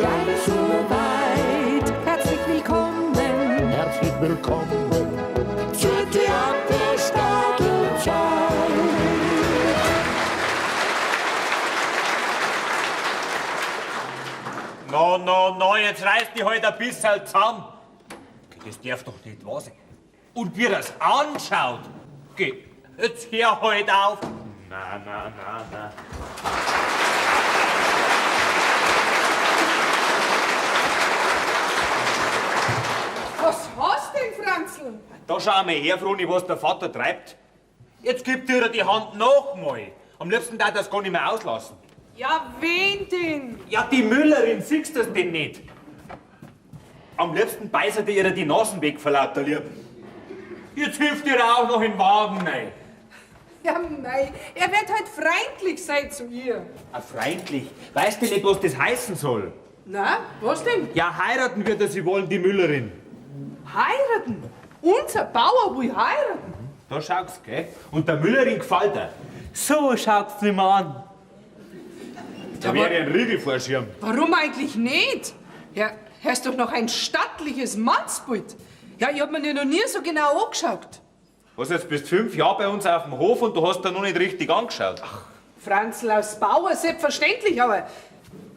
gleich so weit. Herzlich willkommen zur Theaterstadelzeit. No, jetzt reißt die halt ein bisschen zusammen. Das darf doch nicht wahr sein. Und wie das anschaut. Geh, jetzt hör halt auf. Na. Was hast denn, Franzl? Da schau mal her, Froni, was der Vater treibt. Jetzt gibt ihr die Hand nochmal. Am liebsten darf das gar nicht mehr auslassen. Ja, wen denn? Ja, die Müllerin, siehst du das denn nicht? Am liebsten beißt ihr die Nasen weg, vor lauter Liebe. Jetzt hilft ihr auch noch in den Wagen rein. Ja, mei, er wird halt freundlich sein zu ihr. Freundlich? Weißt du nicht, was das heißen soll? Na, was denn? Ja, heiraten wird er sie wollen, die Müllerin. Heiraten? Unser Bauer will heiraten? Da schaut's, gell? Und der Müllerin gefällt er. So schaut's nicht mehr an. Da wäre ein Riegel vorschirmen. Warum eigentlich nicht? Ja, er ist doch noch ein stattliches Mannsbild. Ja, ich hab mir den noch nie so genau angeschaut. Was, jetzt bist 5 Jahre bei uns auf dem Hof und du hast da noch nicht richtig angeschaut? Franzl aus Bauer, selbstverständlich, aber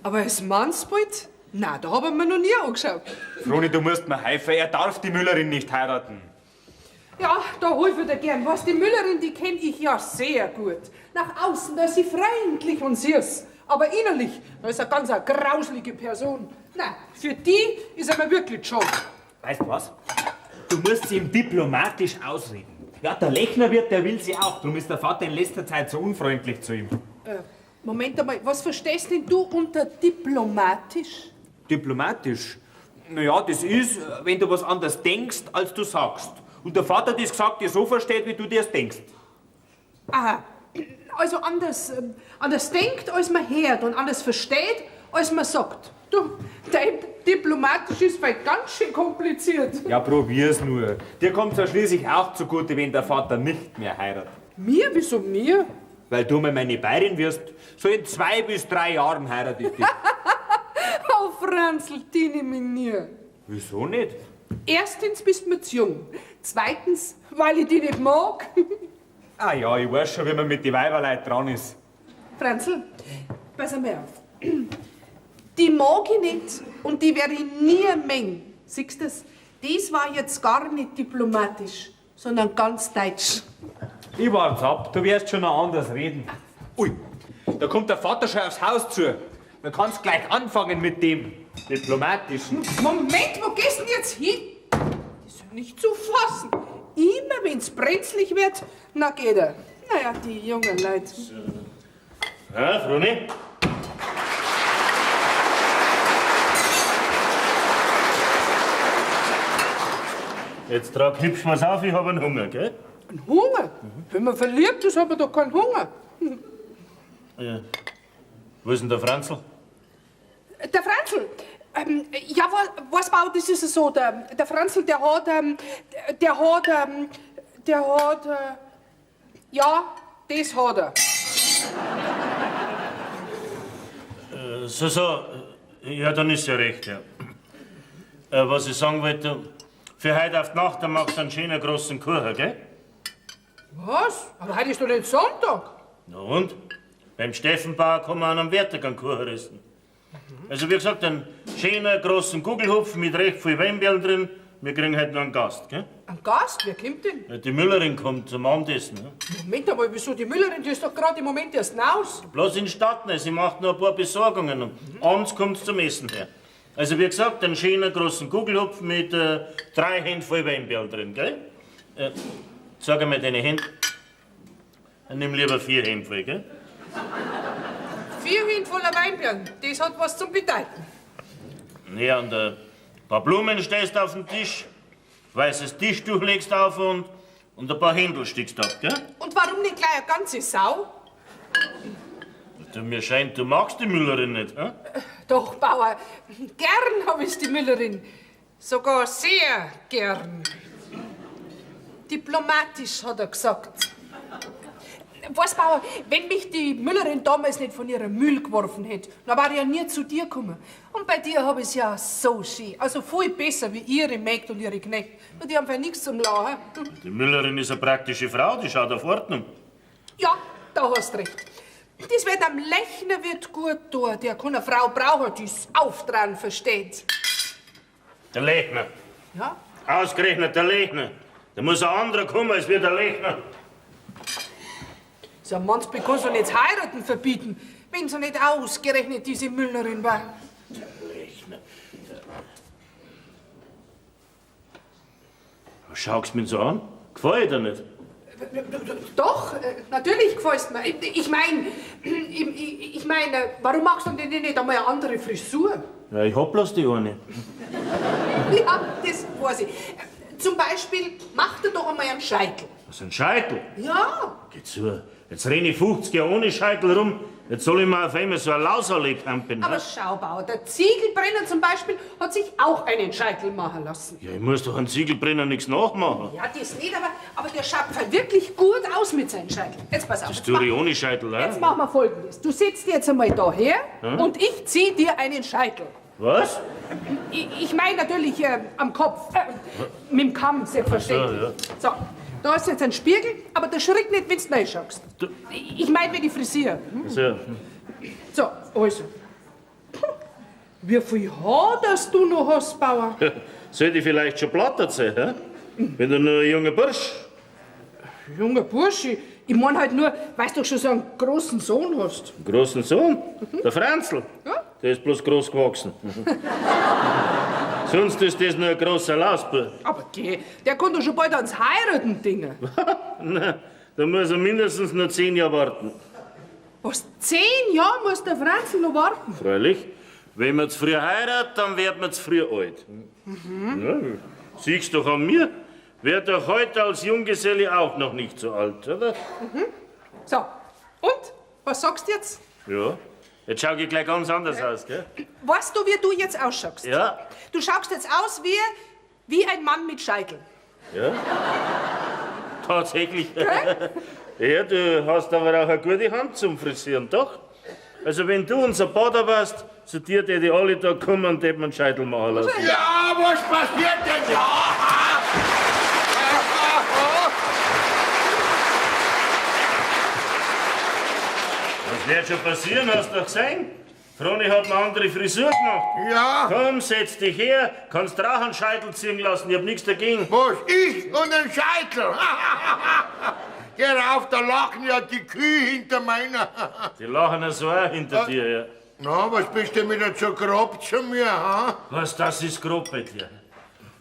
das Mannsbild? Na, da hab ich mir noch nie angeschaut. Froni, du musst mir helfen, er darf die Müllerin nicht heiraten. Ja, da helfe ich dir gern. Was, die Müllerin, die kenn ich ja sehr gut. Nach außen, da ist sie freundlich und süß. Aber innerlich, da ist eine ganz grauselige Person. Na, für die ist er mir wirklich schon. Weißt du was? Du musst sie ihm diplomatisch ausreden. Ja, der Lechnerwirt, der will sie auch. Darum ist der Vater in letzter Zeit so unfreundlich zu ihm. Moment einmal, was verstehst denn du unter diplomatisch? Diplomatisch? Naja, das ist, wenn du was anders denkst, als du sagst. Und der Vater hat das gesagt, dir so versteht, wie du dir es denkst. Aha, also anders denkt, als man hört und anders versteht, als man sagt. Du, dein diplomatisch ist vielleicht ganz schön kompliziert. Ja, probier's nur. Dir kommt's ja schließlich auch zugute, wenn der Vater nicht mehr heiratet. Mir? Wieso mir? Weil du mal meine Beirin wirst. So in 2 bis 3 Jahren heirate ich dich. Oh, Franzl, die nehm ich nie. Wieso nicht? Erstens bist du mir zu jung. Zweitens, weil ich dich nicht mag. Ah ja, ich weiß schon, wie man mit den Weiberleuten dran ist. Franzl, pass einmal auf. Die mag ich nicht und die werde ich nie mengen. Siehst du das? Das war jetzt gar nicht diplomatisch, sondern ganz deutsch. Ich wart's ab, du wirst schon noch anders reden. Ui, da kommt der Vater schon aufs Haus zu. Dann kannst gleich anfangen mit dem Diplomatischen. Moment, wo gehst du denn jetzt hin? Das ist ja nicht zu fassen. Immer wenn's brenzlig wird, na geht er. Naja, die jungen Leute. Ja, Froni? Jetzt trag hübsch was auf, ich hab einen Hunger, gell? Ein Hunger? Wenn man verliebt ist, hat man doch keinen Hunger. Ja. Wo ist denn der Franzl? Der Franzl, ja, was Bau, das ist so, der Franzl, ja, das hat er. So, ja, dann ist ja recht, ja. Was ich sagen wollte, für heute auf die Nacht, dann machst du einen schönen großen Kuchen, gell? Was? Aber heute ist doch nicht Sonntag. Na und? Beim Steffenbauer kann man am Wertag einen Kuchen essen. Also wie gesagt, einen schönen großen Kugelhupf mit recht viel Weinberl drin. Wir kriegen heute noch einen Gast, gell? Ein Gast? Wer kommt denn? Ja, die Müllerin kommt zum Abendessen. Ne? Moment einmal, wieso die Müllerin? Die ist doch gerade im Moment erst raus. Bloß in Stadtnähe, sie macht noch ein paar Besorgungen. Und abends kommt zum Essen her. Also wie gesagt, einen schönen großen Kugelhupf mit 3 Händen voll Weinberl drin, gell? Sag einmal deine Hände. Nimm lieber 4 Hände voll, gell? 4 Hände voller Weinbeeren, das hat was zum Bedeuten. Ja, und ein paar Blumen stellst auf den Tisch, weißes Tischtuch legst auf und ein paar Händel stickst ab, gell? Und warum nicht gleich eine ganze Sau? Du, mir scheint, du magst die Müllerin nicht, hä? Doch, Bauer, gern hab ich die Müllerin. Sogar sehr gern. Diplomatisch, hat er gesagt. Weißt Bauer, wenn mich die Müllerin damals nicht von ihrer Mühl geworfen hätte, dann war ich ja nie zu dir gekommen. Und bei dir habe ich es ja so schön. Also viel besser wie ihre Mägd und ihre Knecht. Und die haben ja nichts zum Lachen. Die Müllerin ist eine praktische Frau, die schaut auf Ordnung. Ja, da hast recht. Das wird am Lechner wird gut tun. Der kann eine Frau brauchen, die das Auftragen versteht. Der Lechner. Ja? Ausgerechnet der Lechner. Da muss ein anderer kommen als wir der Lechner. So ein Mannsbild kann so nicht heiraten verbieten, wenn sie nicht ausgerechnet diese Müllnerin war. Lechner. Was schaust du mich so an? Gefällt dir nicht? Doch, natürlich gefällt's mir. Ich meine, warum machst du denn nicht einmal eine andere Frisur? Ja, ich hab bloß die eine. Ja, das weiß ich. Zum Beispiel, mach dir doch einmal einen Scheitel. Was, ein Scheitel? Ja. Geh zu. Jetzt renne ich 50 Jahre ohne Scheitel rum. Jetzt soll ich mir auf einmal so ein Lauserle campen. Aber schau, Bauer, der Ziegelbrenner zum Beispiel hat sich auch einen Scheitel machen lassen. Ja, ich muss doch einen Ziegelbrenner nichts nachmachen. Ja, das nicht, aber der schaut wirklich gut aus mit seinen Scheitel. Jetzt pass auf. Das tue ich ohne Scheitel, Jetzt auch. machen wir Folgendes. Du setzt dir jetzt einmal da her und ich zieh dir einen Scheitel. Was? Ich meine natürlich am Kopf. Mit dem Kamm, selbstverständlich. So, da hast du jetzt einen Spiegel, aber der schreckt nicht, wenn du reinschaust. Ich meine, wie die Frisier. So. So, also. Wie viel Haar das du noch hast, Bauer? Sollte ich vielleicht schon plattert sein, hä? Bin doch nur ein junger Bursch. Junger Bursche, ich meine halt nur, weil du schon so einen großen Sohn hast. Einen großen Sohn, der Franzl. Ja? Der ist bloß groß gewachsen. Sonst ist das nur ein großer Lausbub. Aber geh, der kann doch schon bald ans Heiraten dingen. Nein, da muss er mindestens noch 10 Jahre warten. Was, 10 Jahre muss der Franzl noch warten? Freilich, wenn man zu früh heiratet, dann wird man zu früh alt. Ja, siehst doch an mir, wird doch heute als Junggeselle auch noch nicht so alt, oder? So, und? Was sagst du jetzt? Ja, jetzt schau ich gleich ganz anders aus, gell? Weißt du, wie du jetzt ausschaust? Ja, Du schaust jetzt aus wie ein Mann mit Scheitel. ja. Tatsächlich. Ja, du hast aber auch eine gute Hand zum Frisieren, doch? Also wenn du unser Bader warst, zu dir die alle da kommen und hätten einen Scheitel machen lassen. Ja, was passiert denn? Ja! Was wird schon passieren, hast du doch gesehen? Froni hat eine andere Frisur gemacht. Ja, Komm, setz dich her, kannst auch einen Scheitel ziehen lassen, ich hab nichts dagegen. was? Ich und ein Scheitel? Geh rauf, da lachen ja die Kühe hinter meiner. Die lachen ja so auch hinter dir, ja. Na, was bist du wieder so grob zu mir, ha? Was, das ist grob bei dir?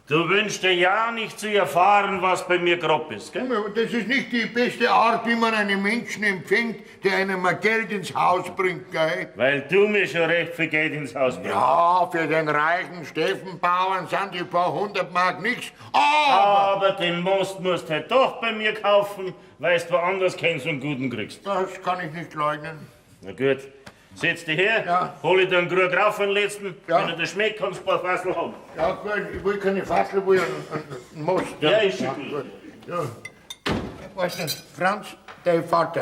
Du wünschst dir ja nicht zu erfahren, was bei mir grob ist, gell? Das ist nicht die beste Art, wie man einen Menschen empfängt, der einem mal Geld ins Haus bringt, gell? Weil du mir schon recht viel Geld ins Haus bringst. Ja, für den reichen Steffenbauern sind die paar 100 Mark nichts. Aber Aber den Most musst du halt doch bei mir kaufen, weil du woanders keinen so einen guten kriegst. das kann ich nicht leugnen. Na gut, setz dich her, Ja. hol ich dir einen Krug rauf den letzten. Ja. Wenn er dir schmeckt, kannst du ein paar Fassel haben. Ja, gut, ich will keine Fassel, ich will einen Most. Ja, ist schon gut. Ja. Weißt du, Franz, dein Vater,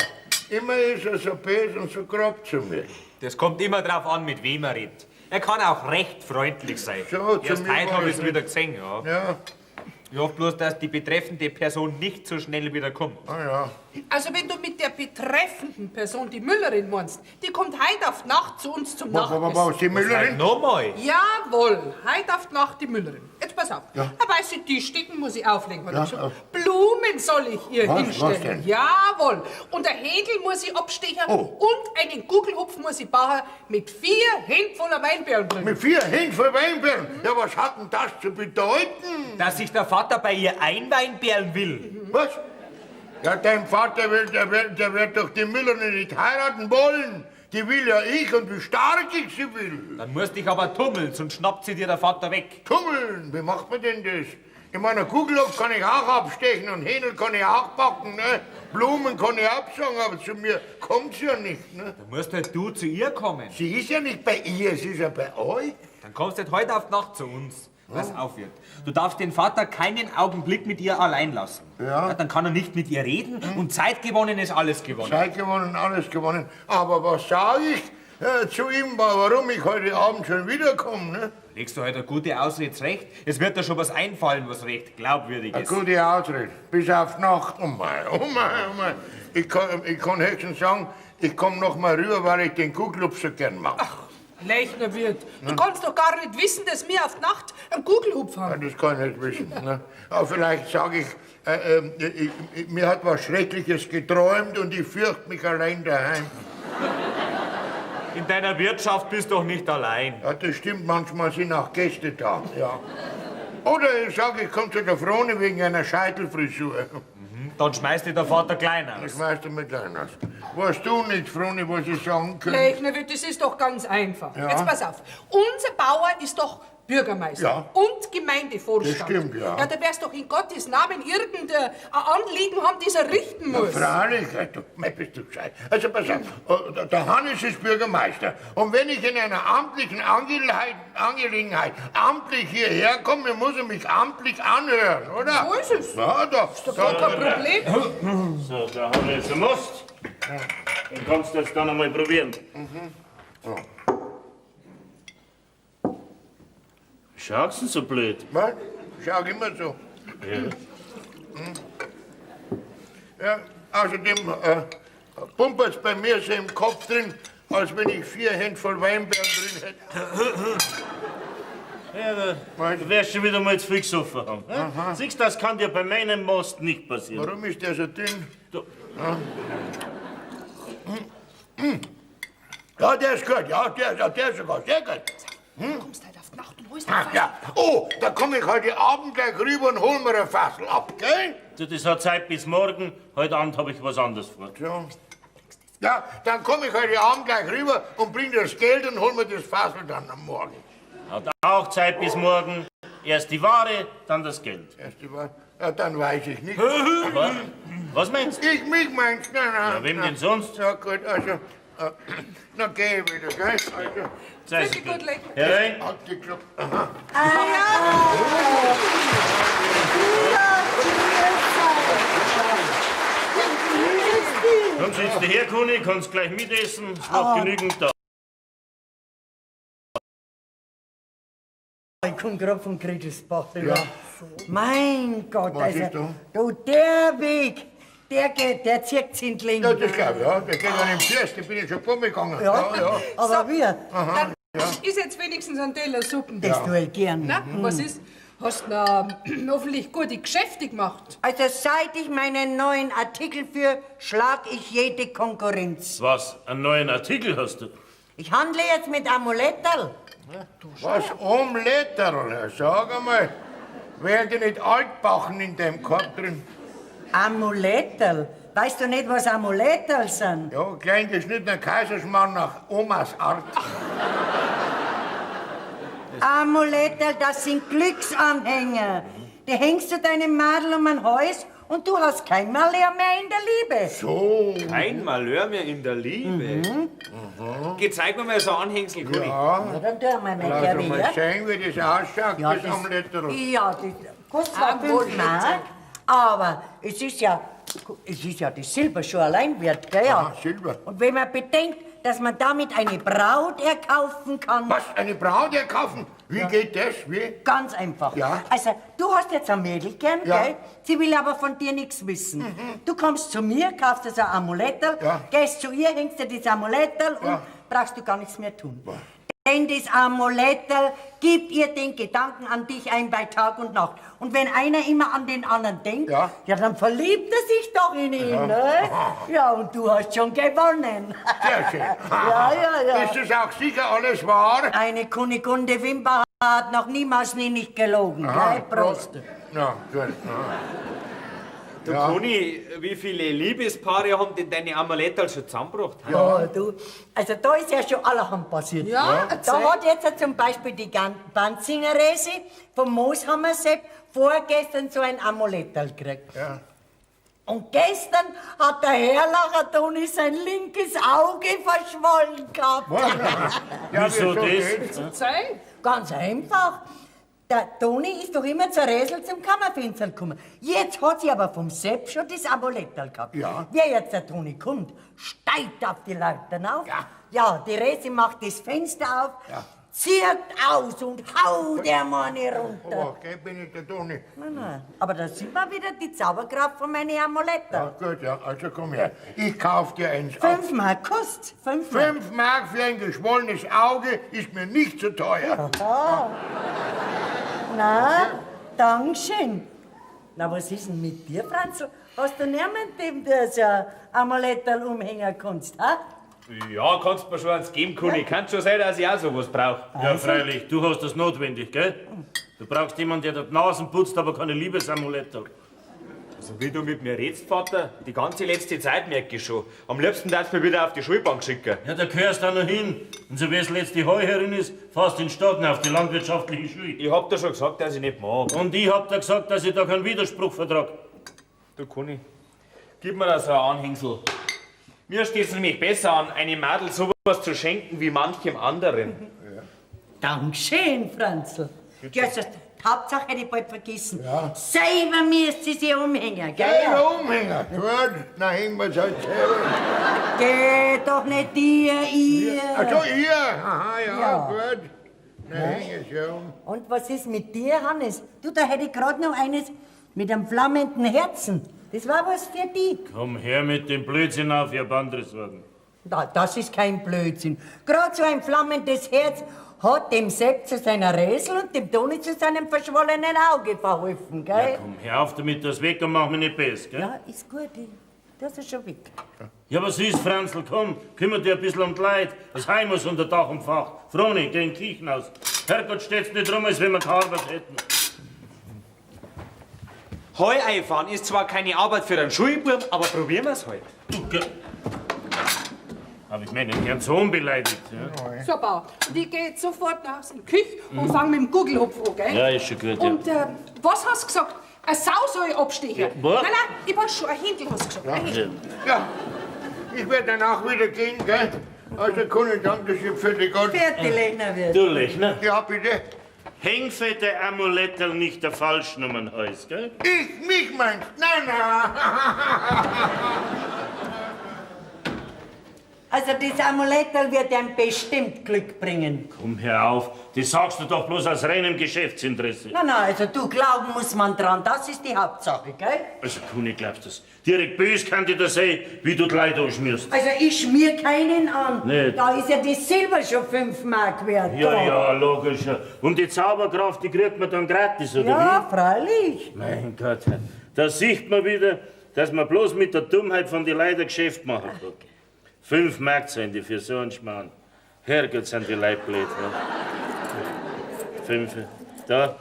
immer ist er so böse und so grob zu mir. Das kommt immer drauf an, mit wem er redet. Er kann auch recht freundlich sein. So, zu Erst mir heute war habe es ich es wieder gesehen, ja. Ja, Ich hoffe bloß, dass die betreffende Person nicht so schnell wieder kommt. ja. Also wenn du mit der betreffenden Person die Müllerin meinst, die kommt heute auf die Nacht zu uns zum Nachtessen. Was, die Müllerin? Nochmal. Jawohl, heute auf die Nacht die Müllerin. Jetzt pass auf. Ja. Eine weiße Tischdecken muss ich auflegen, hat Ja, er gesagt. ja. Blumen soll ich ihr Was hinstellen. denn? Jawohl. Und ein Händel muss ich abstechen Oh. und einen Gugelhupf muss ich bauen mit 4 Händen voller Weinbeeren drin. Mit 4 Händen voll Weinbeeren. Ja, was hat denn das zu bedeuten? Dass sich der Vater bei ihr einweinbären will. Was? Ja, dein Vater der wird doch die Müllerin nicht heiraten wollen. Die will ja ich und wie stark ich sie will. Dann musst dich aber tummeln, sonst schnappt sie dir der Vater weg. Tummeln, wie macht man denn das? Ich meine, einen Kugelhopf kann ich auch abstechen und Händel kann ich auch backen, ne? Blumen kann ich absagen, aber zu mir kommt sie ja nicht, ne? Dann musst halt du zu ihr kommen. Sie ist ja nicht bei ihr, sie ist ja bei euch. Dann kommst du halt heute auf die Nacht zu uns. Pass auf, Wirt. Du darfst den Vater keinen Augenblick mit ihr allein lassen. Ja. Dann kann er nicht mit ihr reden und Zeit gewonnen ist alles gewonnen. Zeit gewonnen, alles gewonnen. Aber was sage ich zu ihm, warum ich heute Abend schon wiederkomme? Ne? Legst du heute eine gute Ausrede zurecht? Es wird dir schon was einfallen, was recht glaubwürdig Eine ist. gute Ausrede. Bis auf Nacht. Oh mein, oh mein, oh mein. Ich kann höchstens sagen, ich komme noch mal rüber, weil ich den Kuhclub so gern mag. Lechner Wirt, du kannst doch gar nicht wissen, dass wir auf die Nacht einen Kugelhupf Ja, haben. das kann ich nicht wissen. Ne? Aber vielleicht sage ich, mir hat was Schreckliches geträumt und ich fürchte mich allein daheim. In deiner Wirtschaft bist du doch nicht allein. Ja, das stimmt, manchmal sind auch Gäste da. Ja. Oder ich sage, ich komme zu der Frone wegen einer Scheitelfrisur. Dann schmeißt dich der Vater klein Das aus. weißt du mit klein aus. Weißt du nicht, Frone, was ich sagen könnte? Lechner Wirt, das ist doch ganz einfach. Ja. Jetzt pass auf, unser Bauer ist doch Bürgermeister Ja. und Gemeindevorstand. Das stimmt, ja. Ja, da wär's doch in Gottes Namen irgendein Anliegen haben, das er richten muss. Freilich, du, bist du gescheit. Also pass auf, der Hannes ist Bürgermeister. Und wenn ich in einer amtlichen Angelegenheit amtlich hierher komme, muss er mich amtlich anhören, oder? So ist es. Ja, da, Kein Problem. So, da haben wir jetzt einen Most. Den kannst du jetzt dann einmal probieren. Schaust du so blöd? Was? Schau immer so. Ja, außerdem pumpert's bei mir so im Kopf drin, als wenn ich 4 Hände voll Weinbeeren drin hätte. Ja, du wärst schon wieder mal zu viel gesoffen haben. Ne? Siehst du, das kann dir bei meinem Most nicht passieren. Warum ist der so dünn? Du, Ja, der ist gut. Ja, der ist sogar sehr gut. Kommst halt auf die Nacht und holst Ach, ja. Oh, da komme ich heute Abend gleich rüber und hol mir ein Fassel ab, gell? du, das hat Zeit bis morgen. Heute Abend habe ich was anderes vor. So. Ja, dann komme ich heute Abend gleich rüber und bring dir das Geld und hol mir das Fassel dann am Morgen. Hat auch Zeit bis morgen. Erst die Ware, dann das Geld. Erste Mal. Ja, dann weiß ich nicht. Was meinst du? Mich meinst du? Nein, Ja, wem denn sonst? Ja, gut, also. Na, geh ich wieder, gell? Also, Sei Bitte gut, Lechner. Herein. hat die Club. Aha. Komm, sitzt du her, Kuni, kannst gleich mitessen. Es macht genügend da. Ich komm grad von Gretelsbach. Ja. Mein Gott, Was also, ist da? du, der Weg, der zirkt Zindling. Ja, das glaube ich, ja. Der geht an den Fürst, ich bin ja schon vorgegangen. Ja, Ja. aber wir, Dann ist jetzt wenigstens ein Teller Suppen. das tue ich gern. Na, was ist? Hast du hoffentlich gute Geschäfte gemacht? Also seit ich meinen neuen Artikel führe, schlag ich jede Konkurrenz. Was? Einen neuen Artikel hast du? Ich handle jetzt mit Amuletterl. Was? Omeletterl? Sag einmal, werden nicht Altbachen in deinem Korb drin? Amuletterl? Weißt du nicht, was Amuletterl sind? Ja, klein geschnittener Kaiserschmarrn nach Omas Art. Amuletterl, das sind Glücksanhänger. Die hängst du deinem Madel um den Hals und du hast kein Malheur mehr in der Liebe. So. Kein Malheur mehr in der Liebe. Geh, zeig mir mal so ein Anhängsel, Kuni. Ja, Ja, dann tun wir mal lass gern uns mal wieder. sehen, wie das ausschaut, Ja, das Omeletterl. Ja, das kostet zwar 5 Mark, aber es ist ja das Silber schon allein wert, gell? Ja. Aha, Silber. Und wenn man bedenkt, dass man damit eine Braut erkaufen kann, Was, eine Braut erkaufen? Wie geht das? Wie? ganz einfach. Ja. Also, du hast jetzt ein Mädel gern, Ja. gell? Sie will aber von dir nichts wissen. Du kommst zu mir, kaufst dir so ein Amuletterl, Ja. gehst zu ihr, hängst dir das Amuletterl Ja. und brauchst du gar nichts mehr tun. Denn das Amuletterl gibt ihr den Gedanken an dich ein bei Tag und Nacht. Und wenn einer immer an den anderen denkt, Ja. dann verliebt er sich doch in ihn, ne? Ja, und du hast schon gewonnen. Sehr schön. Ja, ja. Ist das auch sicher alles wahr? Eine Kunigunde Wimper hat noch niemals nicht gelogen, gell? Prost. Ja, gut. Du, Ja. Kuni, wie viele Liebespaare haben denn deine Amuletterl schon zusammengebracht? Ja, du, also da ist ja schon allerhand passiert. Ja, erzähl. Da hat jetzt zum Beispiel die Banzinger Resi vom Mooshammer Sepp vorgestern so ein Amuletterl gekriegt. Ja. Und gestern hat der Herrlacher Toni sein linkes Auge verschwollen gehabt. Ja, Wieso das? geht's? Zeig. Ganz einfach. Der Toni ist doch immer zur Räsel zum Kammerfenster gekommen. Jetzt hat sie aber vom Sepp schon das Amulettal gehabt. Ja. Wer jetzt der Toni kommt, steigt auf die Leitern auf. Ja. Ja, die Räse macht das Fenster auf, Ja. zieht aus und haut der Mann runter. Oh, gell, bin ich der Toni. Nein. Aber da sieht man wieder die Zauberkraft von meinen Ja, Amulettal. gut, ja, also komm her. Ich kauf dir eins ab. 5 Mark kostet. 5 Mark. 5 Mark für ein geschwollenes Auge ist mir nicht zu teuer. Na, Dankeschön. Na, was ist denn mit dir, Franzl? Hast du niemanden, dem du so ein Amulettal umhängen kannst, ha? Ja, kannst mir schon eins geben, Kuni. Kann schon sein, dass ich auch sowas brauche. Ja, freilich, du hast das notwendig, gell? Du brauchst jemanden, der die Nasen putzt, aber keine Liebesamulette. Also wie du mit mir redst, Vater, die ganze letzte Zeit merke ich schon. Am liebsten darfst du mich wieder auf die Schulbank schicken. Ja, da gehörst du auch noch hin. Und so wie das letzte Heu herin ist, fährst du in Stadt auf die landwirtschaftliche Schule. Ich hab dir schon gesagt, dass ich nicht mag. Und ich hab dir gesagt, dass ich da keinen Widerspruch vertrag. Du Kuni, gib mir da so ein Anhängsel. Mir steht es nämlich besser an, einem Madel sowas zu schenken wie manchem anderen. Dankeschön, Franzl. Ja, so, Hauptsache hätte ich bald vergessen. Ja. Selber müsst sie sich umhängen, gell? Selber Umhänger. Gut, na hängen wir's halt selber. Geh doch nicht dir, ihr. Ach so, ihr? Aha, ja, Ja. gut. Na häng es ja um. Und was ist mit dir, Hannes? Du, da hätte ich gerade noch eines mit einem flammenden Herzen. Das war was für dich. Komm her mit dem Blödsinn auf, ich hab andere Sorgen. Das ist kein Blödsinn. Gerade so ein flammendes Herz hat dem Sepp zu seiner Räsel und dem Toni zu seinem verschwollenen Auge verholfen, gell? Komm, hör auf damit, das weg und mach mich nicht besser, gell? Ja, ist gut. Das ist schon weg. Ja, was ist, Franzl, komm, kümmere dich ein bisschen um die Leute. Das Heim muss unter Dach und Fach. Froni, geh in die Kirchen aus. Herrgott, steht's nicht rum, als wenn wir keine Arbeit hätten. Heu einfahren ist zwar keine Arbeit für einen Schulbuben, aber probieren wir's halt. Du, hab ich meinen Herrn Sohn beleidigt, ja? So, Bauer, und ich geh jetzt sofort nach in die Küche und fang mit dem Gugelhupf an, gell? Ja, ist schon gut, ja. Und was hast du gesagt? Eine Sau soll ich abstechen? Ja, was? Nein, ich weiß schon, ein Händel hast du gesagt. Ein Händel. Ja, ich werde danach wieder gehen, gell? Also kann ich danke schön für die Gott. Fertig, Lena wird. Du Lechner, Ja, bitte. häng fette Amulettel nicht der Falschnummern Hals, gell? Ich, mich meinst? Nein, nein. Also das Amulettal wird einem bestimmt Glück bringen. Komm, hör auf, das sagst du doch bloß aus reinem Geschäftsinteresse. Nein, also du, glauben muss man dran, das ist die Hauptsache, gell? Also, Kuni, glaubst das? Direkt böse kann ich dir sehen, wie du die Leute anschmierst. Also ich schmier keinen an. Nicht. Da ist ja das Silber schon 5 Mark wert. Ja, da. ja, logisch. Ja. Und die Zauberkraft, die kriegt man dann gratis, oder Ja, freilich. wie? Mein Gott, da sieht man wieder, dass man bloß mit der Dummheit von den Leuten Geschäft machen kann. 5 Mark sind die für so einen Schmarrn. Herrgott, sind die Leute blöd. Ja. 5. Da.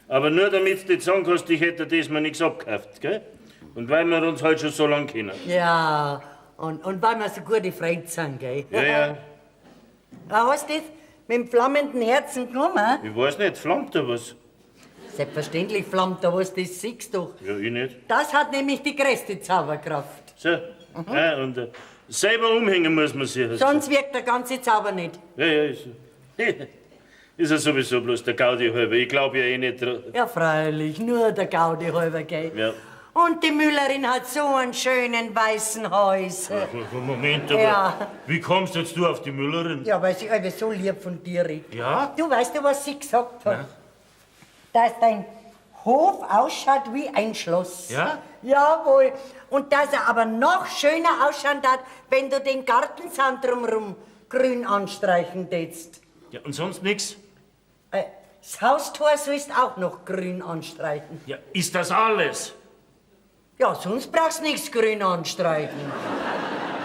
Aber nur damit du nicht sagen kannst, ich hätte diesmal nichts abgekauft, gell? Und weil wir uns halt schon so lange kennen. Ja, und weil wir so gute Freunde sind, gell? Ja, ja. Hast du das mit dem flammenden Herzen genommen? Ich weiß nicht, flammt da was? Selbstverständlich flammt da was, das siehst du. Ja, ich nicht. Das hat nämlich die größte Zauberkraft. So. Ja, und selber umhängen muss man sich. Sonst wirkt der ganze Zauber nicht. Ja, ja, ist so. Ist ja sowieso bloß der Gaudi halber. Ich glaube ja eh nicht dran. Ja, freilich, nur der Gaudi halber, gell? Ja. Und die Müllerin hat so einen schönen weißen Häuser. Moment, aber Ja. wie kommst jetzt du auf die Müllerin? Ja, weil sie alle so lieb von dir redet. Ja? Du weißt du, was sie gesagt hat? Dass dein Hof ausschaut wie ein Schloss. Ja? Jawohl. Und dass er aber noch schöner ausschauen darf, wenn du den Gartenzaun drumherum grün anstreichen tätst. Ja, und sonst nix? Das Haustor sollst auch noch grün anstreichen. Ja, ist das alles? Ja, sonst brauchst du nichts grün anstreichen.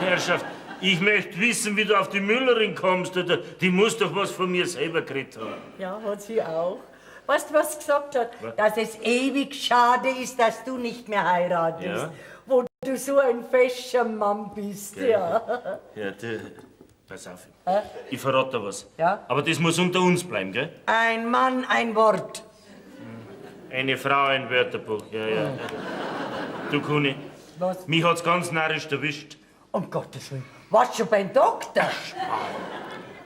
Herrschaft, ich möchte wissen, wie du auf die Müllerin kommst. Oder? Die muss doch was von mir selber gekriegt haben. Ja, hat sie auch. Weißt du, was sie gesagt hat? Was? Dass es ewig schade ist, dass du nicht mehr heiratest. Ja. Wo du so ein fescher Mann bist, ja. Ja, pass auf. Ich verrate dir was. Ja? Aber das muss unter uns bleiben, gell? Ein Mann, ein Wort. Eine Frau, ein Wörterbuch, ja, ja. Du, Kuni, Was? mich hat's ganz narrisch erwischt. Um Gottes Willen. Warst du schon beim Doktor?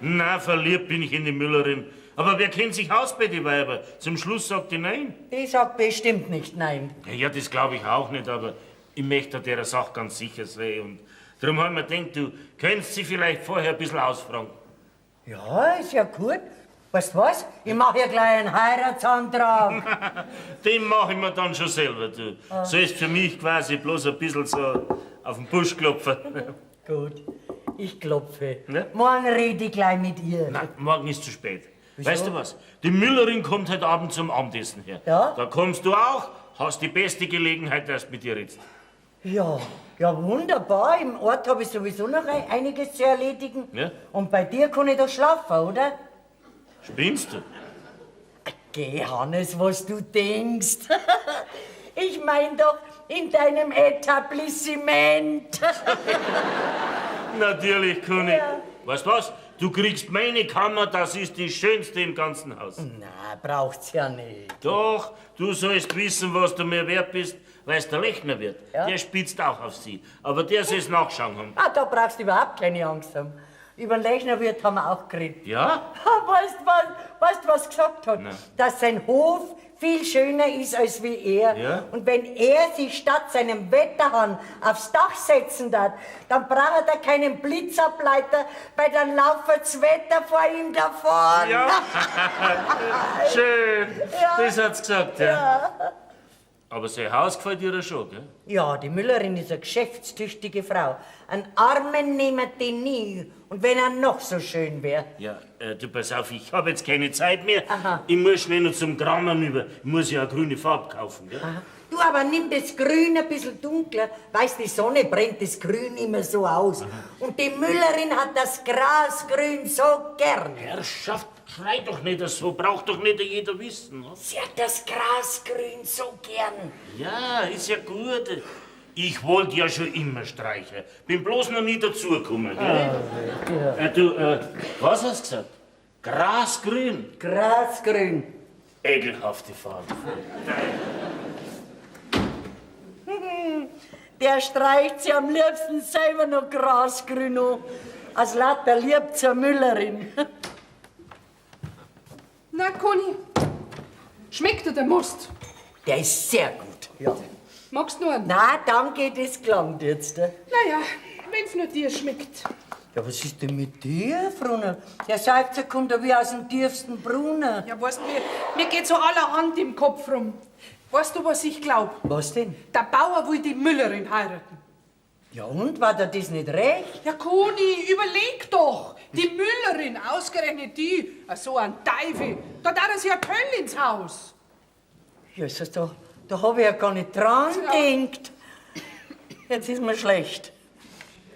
Na, verliebt bin ich in die Müllerin. Aber wer kennt sich aus bei die Weiber? Zum Schluss sagt die nein. Die sagt bestimmt nicht nein. Ja, das glaube ich auch nicht, aber ich möchte der Sache ganz sicher sein. Und darum haben wir gedacht, du könntest sie vielleicht vorher ein bisschen ausfragen. Ja, ist ja gut. Weißt du was? Ich mache ja gleich einen Heiratsantrag. Den mache ich mir dann schon selber, du. Sollst für mich quasi bloß ein bisschen so auf den Busch klopfen. Gut, ich klopfe. Ja? Morgen rede ich gleich mit ihr. Nein, morgen ist zu spät. Wieso? Weißt du was? Die Müllerin kommt heute Abend zum Abendessen her. Ja? Da kommst du auch, hast die beste Gelegenheit, erst mit dir redest. Ja, ja, wunderbar. Im Ort habe ich sowieso noch einiges zu erledigen. Ja? Und bei dir kann ich doch schlafen, oder? Spinnst du? Geh, Hannes, was du denkst. Ich mein doch in deinem Etablissement. Natürlich kann ich. Ja. Weißt du was? Du kriegst meine Kammer, das ist die schönste im ganzen Haus. Na, braucht's ja nicht. Doch, du sollst wissen, was du mir wert bist, weil es der Lechner wird. Ja? Der spitzt auch auf sie. Aber der soll es nachschauen haben. Ah, da brauchst du überhaupt keine Angst haben. Über den Lechnerwirt haben wir auch geredet. Ja? Weißt du, was er gesagt hat? Nein. Dass sein Hof viel schöner ist als wie er. Ja? Und wenn er sich statt seinem Wetterhahn aufs Dach setzen darf, dann braucht er keinen Blitzableiter, weil dann lauft das Wetter vor ihm davon. Ja. Schön. Ja. Das hat's gesagt, ja. Aber sein Haus gefällt dir schon, gell? Ja, die Müllerin ist eine geschäftstüchtige Frau. Einen Armen nehmen die nie. Und wenn er noch so schön wäre. Ja, du pass auf, ich habe jetzt keine Zeit mehr. Aha. Ich muss schnell noch zum Grammern über. Ich muss ja eine grüne Farbe kaufen, gell? Du, aber nimm das Grün ein bisschen dunkler. Weißt, die Sonne brennt das Grün immer so aus. Und die Müllerin hat das Grasgrün so gern. Herrschaft, schrei doch nicht so, braucht doch nicht jeder wissen. Ne? Sie hat das Grasgrün so gern. Ja, ist ja gut. Ich wollte ja schon immer streichen. Bin bloß noch nie dazugekommen, gell? Du, was hast du gesagt? Grasgrün? Grasgrün. Ekelhafte Farbe. Der streicht sie am liebsten selber noch Grasgrün an. Als lauter Lieb zur Müllerin. Na, Conny, schmeckt dir der Most? Der ist sehr gut. Ja. Magst du nur einen? Na, danke, das gelangt jetzt. Naja, wenn's nur dir schmeckt. Ja, was ist denn mit dir, Frunner? Der Seufzer kommt ja wie aus dem tiefsten Brunnen. Ja, weißt du, mir geht so allerhand im Kopf rum. Weißt du, was ich glaub? Was denn? Der Bauer will die Müllerin heiraten. Ja, und? War dir das nicht recht? Ja, Conny, überleg doch. Die Müllerin, ausgerechnet die, so ein Teufel, da darf er sich ja Hölle ins Haus. Jesus, da hab ich ja gar nicht dran gedacht. Jetzt ist mir schlecht.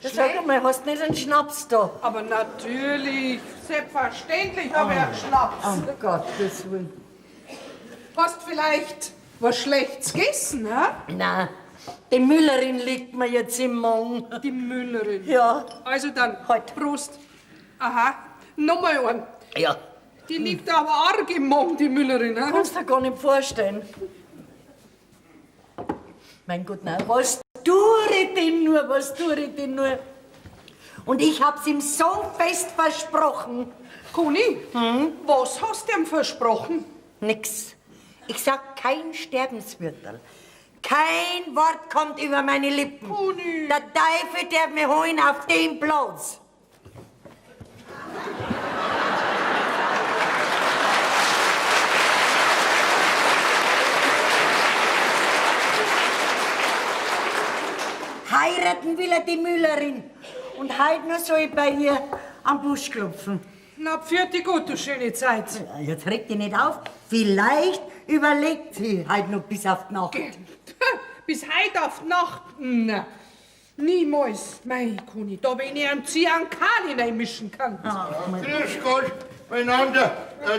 Sag mal, hast du nicht einen Schnaps da? Aber natürlich, selbstverständlich habe ich einen Schnaps. Oh Gottes Willen. Hast vielleicht was Schlechtes gegessen, hä? Nein, die Müllerin liegt mir jetzt im Magen. Die Müllerin. Ja. Also dann, Halt. Prost. Aha, nochmal einen. Ja. Die liegt aber arg im Magen, die Müllerin, hä? Kannst du dir gar nicht vorstellen. Mein Gott, nein, was tue ich denn nur, was tue ich denn nur? Und ich hab's ihm so fest versprochen. Conny, was hast du ihm versprochen? Nix. Ich sag kein Sterbenswörterl. Kein Wort kommt über meine Lippen. Conny. Der Teufel darf mich holen auf den Platz. Heiraten will er die Müllerin. Und heute noch soll ich bei ihr am Busch klopfen. Na, pfiat gut, du schöne Zeit. Ja, jetzt reg dich nicht auf. Vielleicht überlegt sie heute noch bis auf die Nacht. Bis heute auf die Nacht? Na, niemals. Mei, Conny, da wenn ich einen Ziankali reinmischen kann. Grüß Gott, miteinander.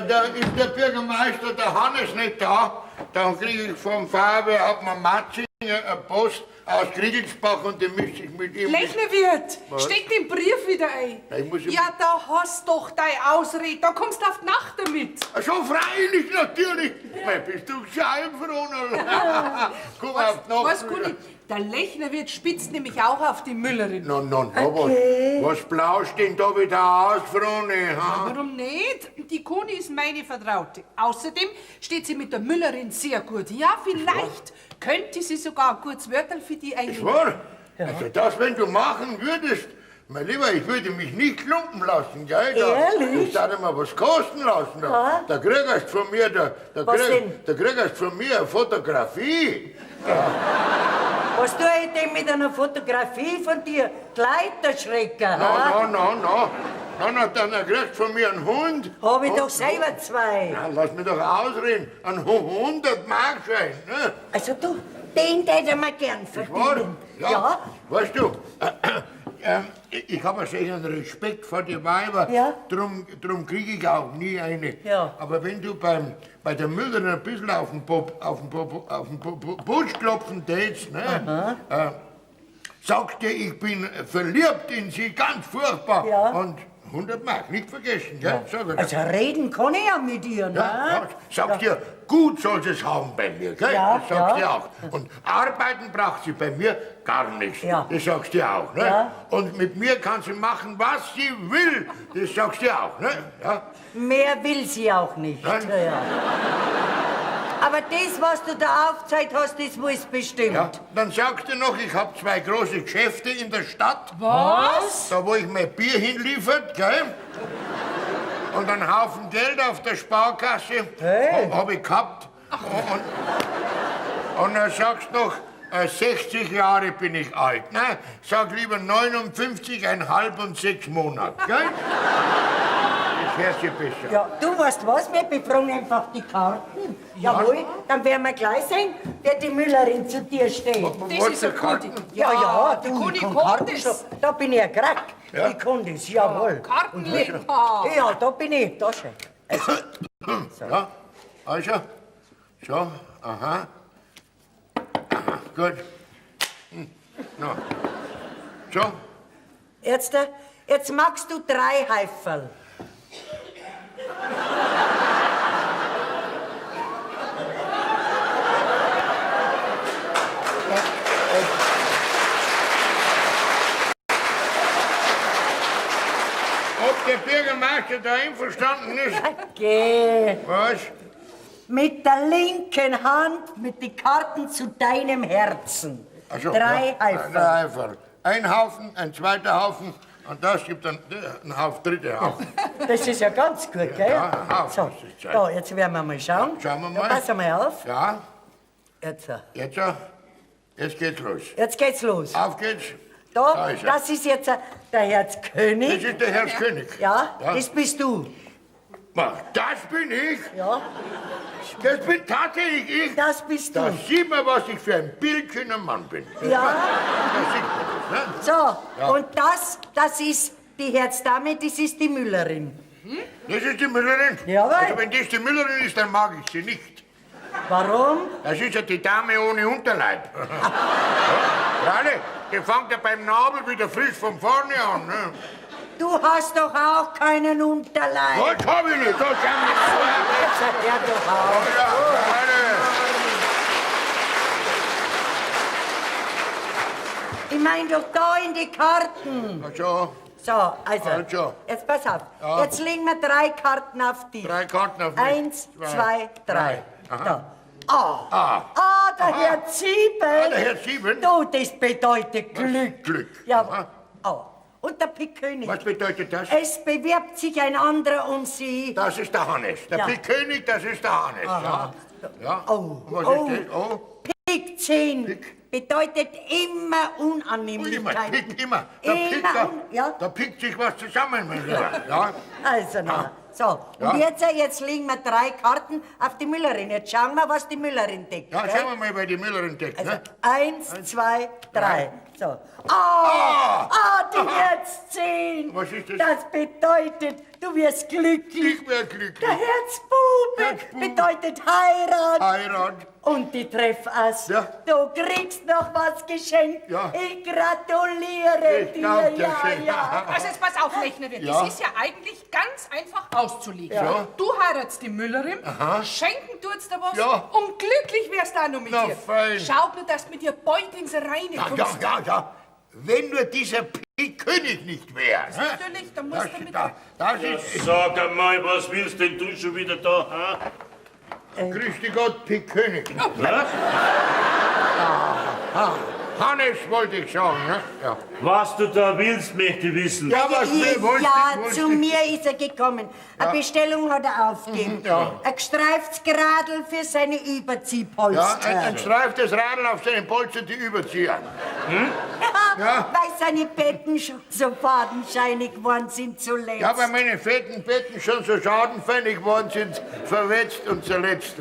Da ist der Bürgermeister, der Hannes, nicht da. Dann kriege ich vom Feuerwehrhauptmann Matzinger eine Post aus Kriegelsbach und den mische ich mit ihm. Lechnerwirt, steck den Brief wieder ein. Ich muss Ja, da hast doch deine Ausrede. Da kommst du auf die Nacht damit. Schon freilich, natürlich. Mei, bist du Scheibenfrohner. Komm auf die Nacht Was, wieder. Guni, der Lechnerwirt spitzt nämlich auch auf die Müllerin. No, was blaust denn da wieder aus, Frone? Ha? Warum nicht? Die Koni ist meine Vertraute. Außerdem steht sie mit der Müllerin sehr gut. Ja, vielleicht könnte sie sogar ein gutes Wörterl für die einlegen. Wahr? Also das, wenn du machen würdest, mein Lieber, ich würde mich nicht lumpen lassen, gell? Ehrlich? Ich würde mir was kosten lassen. Da kriegst von mir, Was denn? da kriegst von mir eine Fotografie. Was tue ich denn mit einer Fotografie von dir? Kleiderschrecker, ha? Na, dann kriegst du von mir einen Hund. Hab ich doch selber zwei. Na, lass mich doch ausreden. Ein 100 Markschein, ne? Also du, den hätte ich mir gern Wahr? verdienen. Ja. Weißt du, ich habe einen solchen Respekt vor dir Weiber, Ja. drum kriege ich auch nie eine. Ja. Aber wenn du bei der Müllerin ein bisschen auf den Busch klopfen tätst, ne, sagst dir, ich bin verliebt in sie, ganz furchtbar. Ja. Und 100 Mark, nicht vergessen, gell? Sag ich dir. Also reden kann ich ja mit dir, ne? Ja, sagst dir, gut soll es haben bei mir, gell? Ja, Das sagst ja. dir auch. Und arbeiten braucht sie bei mir gar nichts. Ja. Das sagst dir auch, ne? Ja. Und mit mir kann sie machen, was sie will. Das sagst dir auch, ne? Ja. Mehr will sie auch nicht. Nein. Ja. Aber das, was du da aufgezeigt hast, das weiß bestimmt. Ja. Dann sagst du noch, ich habe 2 große Geschäfte in der Stadt. Was? Da, wo ich mein Bier hinliefert, gell? Und einen Haufen Geld auf der Sparkasse hab ich gehabt. Und dann sagst du noch, 60 Jahre bin ich alt. Nein, sag lieber 59,5 und 6 Monate, gell? Das hört sich besser. Ja, du weißt was, wir befragen einfach die Karten. Jawohl, dann werden wir gleich sehen, wer die Müllerin zu dir steht. Das ist eine gute. Ja, die du, Koni ich kann kann Karten das. schon. Da bin ich ein Crack. Ja. Ich kann das, jawohl. Kartenleger. Ja, da bin ich, da schon. Ja, also, so, aha. Gut. No. So, Jetzt magst du 3 Heiferl. ob der Bürgermeister da einverstanden ist? Geh. Was? Mit der linken Hand mit den Karten zu deinem Herzen. Ach so, 3 ja, Heiferl. 3 Heiferl. Ein Haufen, ein zweiter Haufen und das gibt dann einen Haufen, dritte Haufen. Das ist ja ganz gut, gell? Ja, ein Haufen. So, Das ist da, jetzt werden wir mal schauen. Schauen wir mal. Ja, pass mal auf. Ja, Jetzt, jetzt geht's los. jetzt geht's los. Auf geht's. Da, ist er. das ist jetzt der Herzkönig. Das ist der Herr König. Ja, Ja. das bist du. Das bin ich. Ja, Das bin tatsächlich ich. das bist Da du. sieht man, was ich für ein bildschöner Mann bin. Ja, Da sieht man das, ne? so. Ja. Und das ist die Herzdame, das ist die Müllerin. Das ist die Müllerin. Jawohl. Also wenn das die Müllerin ist, dann mag ich sie nicht. Warum? Das ist ja die Dame ohne Unterleib. Ja, alle, die fängt ja beim Nabel wieder frisch von vorne an. Ne? Du hast doch auch keinen Unterleib. Was hab ich nicht? Das haben Jetzt hat er doch auch. ja, alle. Ich mein doch da in die Karten. Ach so, So, also, Also. jetzt pass auf. Ja. Jetzt legen wir 3 Karten auf dich. 3 Karten auf mich. 1, 2, 3. Aha. Da. Ah, der Aha. Herr Ziebel. Der Herr Sieben. Du, das bedeutet Glück. Glück. Ja, Aha. und der Pickkönig. Was bedeutet das? Es bewirbt sich ein anderer um sie. Das ist der Hannes. Der Ja. König, das ist der Hannes. Ja. Ja. Oh, Und was oh. ist das? Oh. Pick 10 Pick. bedeutet immer Immer, Unannehmlichkeiten. pick immer. Da pickt, Immer, ja. da pickt sich was zusammen, mein Lieber. Ja. Also, na. So, Ja. und jetzt legen wir 3 Karten auf die Müllerin. Jetzt schauen wir, was die Müllerin deckt. Ja, gell? schauen wir mal, wer die Müllerin deckt. Also, Ne? 1, 2, 3. So. Die Herzzehn. Was ist das? Das bedeutet, du wirst glücklich. Ich wär glücklich. Der Herzbube Herzbube. bedeutet Heirat. Heirat. Und die Treffass. Ja. Du kriegst noch was geschenkt. Ja. Ich gratuliere Ich dir. glaub dir Ja, schön. ja. Also jetzt pass auf, Lechnerwirt, Ja. das ist ja eigentlich ganz einfach auszulegen. Ja. Du heiratst die Müllerin, schenken tut's dir was Ja. und glücklich wärst du auch noch mit Na, dir. fein. Schau nur, dass du mit dir bald ins Reine kommst. Ja. Wenn nur dieser König nicht wäre. Natürlich, da musst du mit... Das ist... Sag einmal, was willst denn du schon wieder da? Ha? Grüß dich Gott, König. Was? Hannes wollte ich sagen, ne? Ja. Was du da willst, möchte ich wissen. Ja, was wolltest Ja, du? zu mir ist er gekommen. Eine Bestellung hat er aufgegeben. ja. Ein gestreiftes Gradl für seine Ja, Überziehpolster. ein streiftes Radl auf seinen Polster, die Überzieher. Ja. Weil seine Betten schon so fadenscheinig geworden sind zuletzt. Ja, weil meine fetten Betten schon so schadenfällig geworden sind, verwetzt und zerletzt.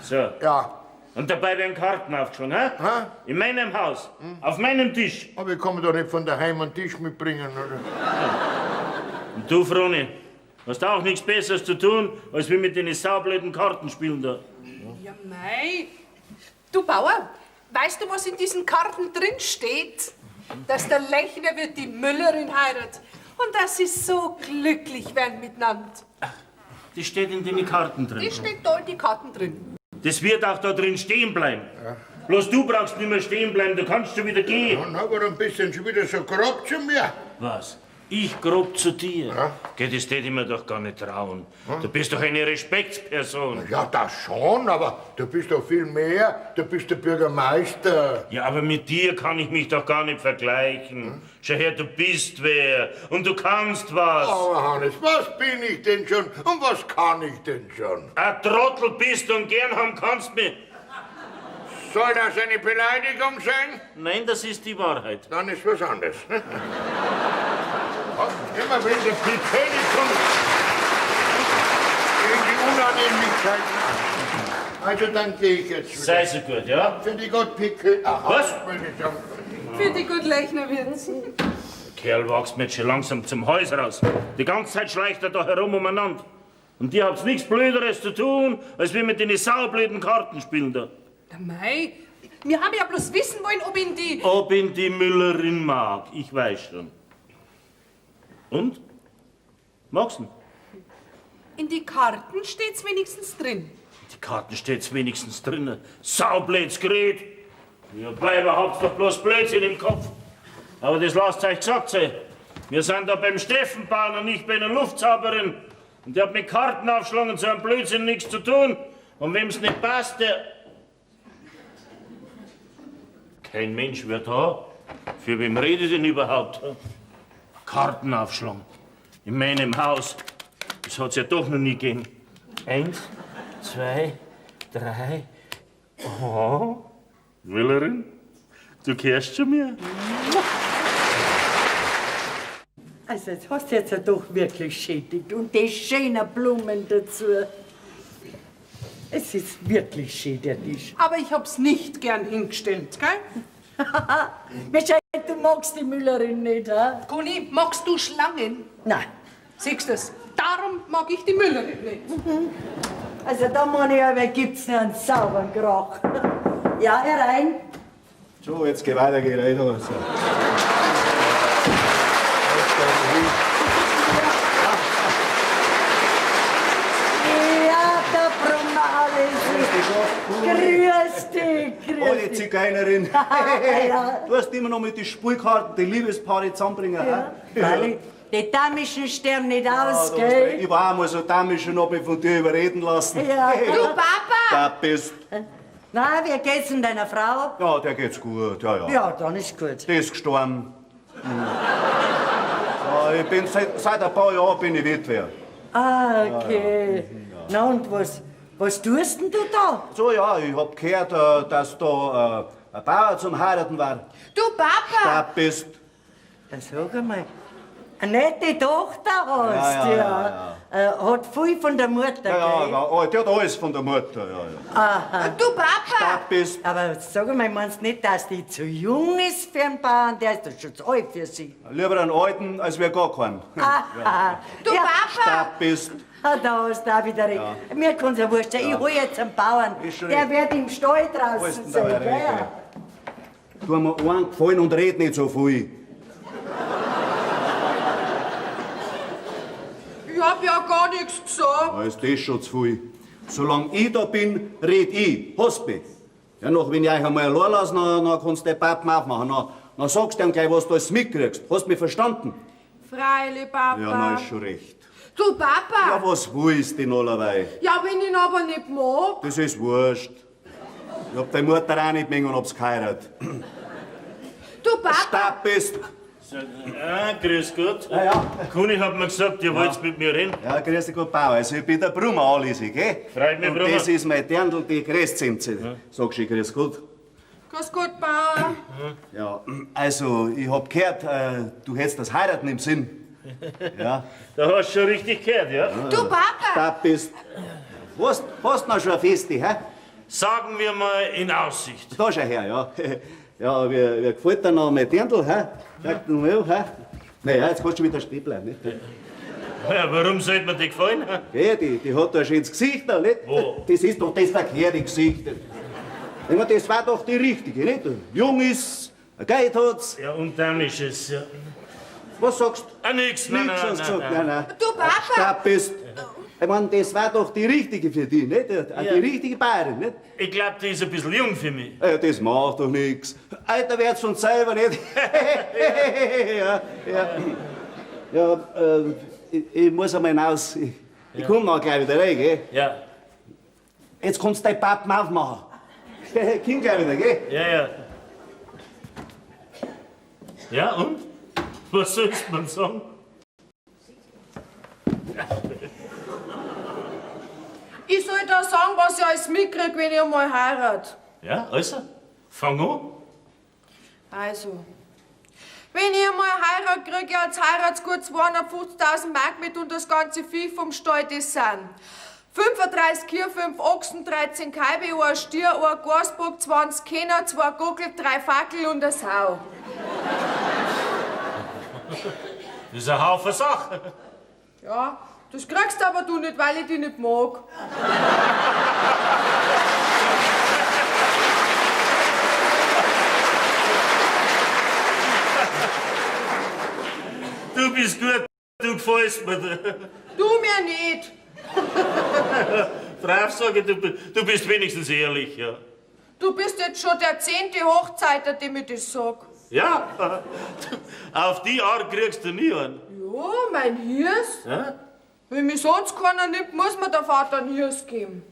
So. Ja, Und dabei werden Karten aufgeschlagen, ha? Ha? In meinem Haus, auf meinem Tisch. aber ich kann mir doch nicht von daheim einen Tisch mitbringen, oder? Und du, Froni, hast auch nichts Besseres zu tun, als wir mit den saublöden Karten spielen da. Ja, mei. Du Bauer, weißt du, was in diesen Karten drin steht? Dass der Lechnerwirt die Müllerin heiratet und dass sie so glücklich werden miteinander. Das steht in den Karten drin. Die steht da in die Karten drin. Das wird auch da drin stehen bleiben. Bloß du brauchst nicht mehr stehen bleiben, du kannst schon wieder gehen. Und aber ein bisschen schon wieder so grob zu mir. Was? Ich grob zu dir? Geh, das tät ich mir doch gar nicht trauen. Du bist doch eine Respektsperson. Ja, das schon, aber du bist doch viel mehr. Du bist der Bürgermeister. Ja, aber mit dir kann ich mich doch gar nicht vergleichen. Schau her, du bist wer und du kannst was. Aber Hannes, was bin ich denn schon und was kann ich denn schon? Ein Trottel bist du und gern haben kannst mich. Soll das eine Beleidigung sein? Nein, das ist die Wahrheit. Dann ist was anderes. Immer wenn der König kommt, gehen die Unannehmlichkeiten an. Also dann gehe ich jetzt wieder. Sei so gut, ja? Für die Gott Pickel. Was? Für die gut Lechnerwirt. Kerl wächst mir jetzt schon langsam zum Haus raus. Die ganze Zeit schleicht er da herum umeinander. Und ihr habt nichts Blöderes zu tun, als wir mit den saublöden Karten spielen da. Ja, mei. Wir haben ja bloß wissen wollen, ob ihn die... Ob ihn die Müllerin mag, ich weiß schon. Und? Magst du ihn? In die Karten steht's wenigstens drin. Die Karten steht's wenigstens drinnen. Saublöds Gerät. Ihr Weiber habt's doch bloß Blödsinn im Kopf. Aber das lasst euch gesagt sein. Wir sind da beim Steffenbahn und nicht bei einer Luftzauberin. Und der hat mit Karten aufgeschlagen, so einem Blödsinn nichts zu tun. Und wem's nicht passt, der... Kein Mensch wird da. Für wem redet denn überhaupt? Karten aufschlagen. In meinem Haus. Das hat's ja doch noch nie gegeben. 1, 2, 3. Oh, Müllerin, du gehörst zu mir. Also, das hast du jetzt doch wirklich schädigt. Und die schönen Blumen dazu. Es ist wirklich schön, der Tisch. Aber ich hab's nicht gern hingestellt, gell? Michael, du magst die Müllerin nicht, ha? Conny, magst du Schlangen? Nein. Siehst du's? Darum mag ich die Müllerin nicht. Also, da meine ich, aber gibt's noch einen sauberen Krach. Ja, herein. So, jetzt geh weiter, geh rein. Also. Ja, der Brunner, Grüß dich, Alte grüß dich. Zigeunerin. Ja. Du hast immer noch mit den Spielkarten die Liebespaare zusammenbringen. Ja, weil die Damischen sterben nicht aus, Ja, da hast du gell? recht. Ich war einmal so damisch und hab mich von dir überreden lassen. Ja. Du Papa! Da bist. Na, wie geht's denn deiner Frau? Ja, der geht's gut. Ja. Ja, dann ist gut. Der ist gestorben. Ja, ich bin seit ein paar Jahren bin ich Witwer. Ah, okay. Na und was tust denn du da? So, ja, ich hab gehört, dass da ein Bauer zum Heiraten war. Du Papa! Da bist. Ja, sag einmal, Eine nette Tochter hast, ja. Hat viel von der Mutter, Ja, gell? ja, die hat alles von der Mutter, ja. Aha. Du Papa! Stab bist. Aber sag mal, meinst du nicht, dass die zu jung ist für einen Bauern? Der ist doch schon zu alt für sie. Lieber einen Alten, als wir gar keinen. Aha. Du ja. Papa! Stab bist. Da hast du auch wieder recht. Mir kann's ja wurscht sein. Ich hol jetzt einen Bauern. Ist schon Der recht. wird im Stall Wo draußen ist denn sein, der gell? Rechte? Tu mir einen Gefallen und red nicht so viel. Ich hab ja gar nichts gesagt. Da ist das schon zu viel. Solange ich da bin, red ich. Hast mich. Ja, noch wenn ich euch einmal allein lasse, dann kannst du den Pappen aufmachen. Dann sagst du ihm gleich, was du alles mitkriegst. Hast du mich verstanden? Freilich, Papa. Ja, na ist schon recht. Du Papa! Ja, was willst du denn allerweil? Ja, wenn ich ihn aber nicht mag. Das ist wurscht. Ich hab deine Mutter auch nicht mehr und hab's geheiratet. Du Papa! Stab bist. Grüß Gott. Ja, ja. Kuni hat mir gesagt, ihr wollt mit mir reden. Ja, grüß dich gut, Bauer. Also, ich bin der Brummer, Alisi, gell? Freut mich, und Brummer. das ist mein Dirndl, die Größzimze. Sagst du, grüß Gott? Grüß Gott, Bauer. Ja, also, ich hab gehört, du hättest das Heiraten im Sinn. Ja, Da hast du schon richtig gehört, ja? Du Papa! Stab bist. Hast noch schon ein Festi, hä? Sagen wir mal in Aussicht. Da schau her, ja. Ja, wie gefällt dir noch mein Dirndl, hä? Sag du mal, hä? Naja, jetzt kannst du wieder stehen bleiben, nicht? Ja, warum sollte mir die gefallen? Ja, die hat da ein schönes Gesicht, da, nicht? Wo? Das ist doch das verkehrte Gesicht. Ich meine, das war doch die richtige, nicht? Jung ist, ein Geld hat's. Ja, und dann ist es, ja. Was sagst du? Nix, Nichts hast du gesagt, nein. Du Papa! Stab bist. Ich meine, das war doch die richtige für dich, nicht? Die richtige Bayerin, nicht? Ich glaub, die ist ein bisschen jung für mich. Ja, das macht doch nichts. Alter wird's von selber nicht. Ja, ich muss einmal hinaus. Ich komm noch gleich wieder rein, gell? Ja, Jetzt kannst du deinen Pappen aufmachen. Komm gleich wieder, gell? ja. Ja, und? Was sollst man sagen? Ich soll da sagen, was ich alles mitkrieg, wenn ich einmal heirate. Ja, also, fang an. Also, wenn ich einmal heirate, krieg ich als Heiratsgut 250.000 Mark mit und das ganze Vieh vom Stall, das sind 35 Kühe, 5 Ochsen, 13 Kälbe, ein Stier, ein Gasbock, 20 Kenner, 2 Gockel, 3 Fackel und eine Sau. Das ist ein Haufen Sachen. Ja, das kriegst aber du nicht, weil ich dich nicht mag. Du bist gut, du gefällst mir. Du mir nicht. Brav sage ich, du bist wenigstens ehrlich, ja. Du bist jetzt schon der 10. Hochzeiter, dem ich das sag. Ja, auf die Art kriegst du nie einen. Ja, mein Hirs. Ja? Wenn mich sonst keiner nimmt, muss mir der Vater einen Hirs geben.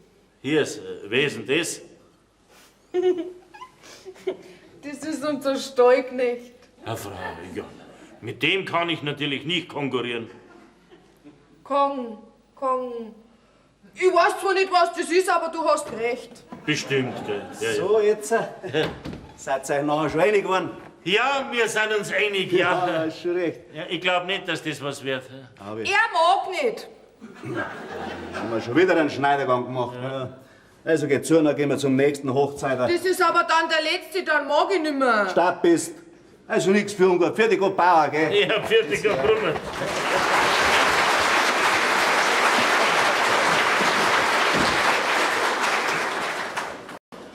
Hier ist Wesen das. Das ist unser Stallknecht. Herr Frau, ja. Mit dem kann ich natürlich nicht konkurrieren. Kong. Ich weiß zwar nicht, was das ist, aber du hast recht. Bestimmt, gell. Ja, So, jetzt seid ihr euch nachher schon einig geworden? ja, wir sind uns einig, ja. Ja, ist schon recht. Ja, ich glaube nicht, dass das was wird. Aber Er mag nicht. haben wir schon wieder einen Schneidergang gemacht. Ja. Also geht zu, dann gehen wir zum nächsten Hochzeiter. Das ist aber dann der letzte, dann mag ich nicht mehr. Stab bist. Also nichts für ungut. Für die gut Bauer, gell? Ja, fertiger Brummer.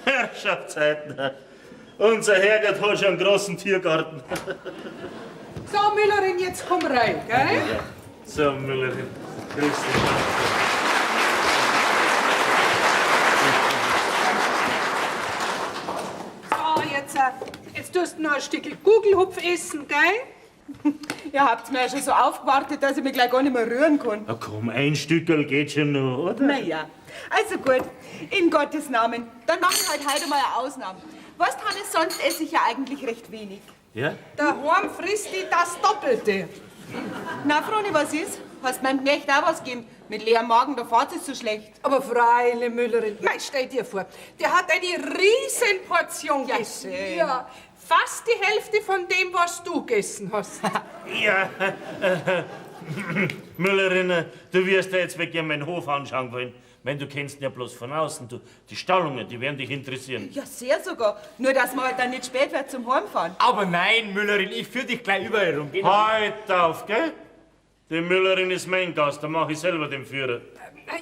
Herrschaftszeiten. Unser Herrgott hat schon einen großen Tiergarten. So, Müllerin, jetzt komm rein, gell? So, Müllerin. Grüß dich. So, jetzt tust du noch ein Stück Gugelhupf essen, gell? Ihr habt mir ja schon so aufgewartet, dass ich mich gleich gar nicht mehr rühren kann. Na komm, ein Stückerl geht schon noch, oder? Naja, also gut, in Gottes Namen. Dann machen wir halt heute mal eine Ausnahme. Weißt, Hannes, sonst esse ich ja eigentlich recht wenig. Ja? Daheim frisst die das Doppelte. Na, Froni, was ist? Hast meinem Knecht auch was gegeben? Mit leerem Magen, der Fahrt ist so schlecht. Aber freilich, Müllerin, mei, stell dir vor, der hat eine riesen Portion Ja, gegessen. schön. Ja, Fast die Hälfte von dem, was du gegessen hast. Ja, Müllerin, du wirst ja jetzt wirklich meinen Hof anschauen wollen. Wenn du kennst ihn ja bloß von außen. Du, die Stallungen, die werden dich interessieren. Ja, sehr sogar. Nur, dass wir halt dann nicht spät wird zum Heimfahren. Aber nein, Müllerin, ich führe dich gleich überall rum. Halt auf, gell? Die Müllerin ist mein Gast, da mache ich selber den Führer.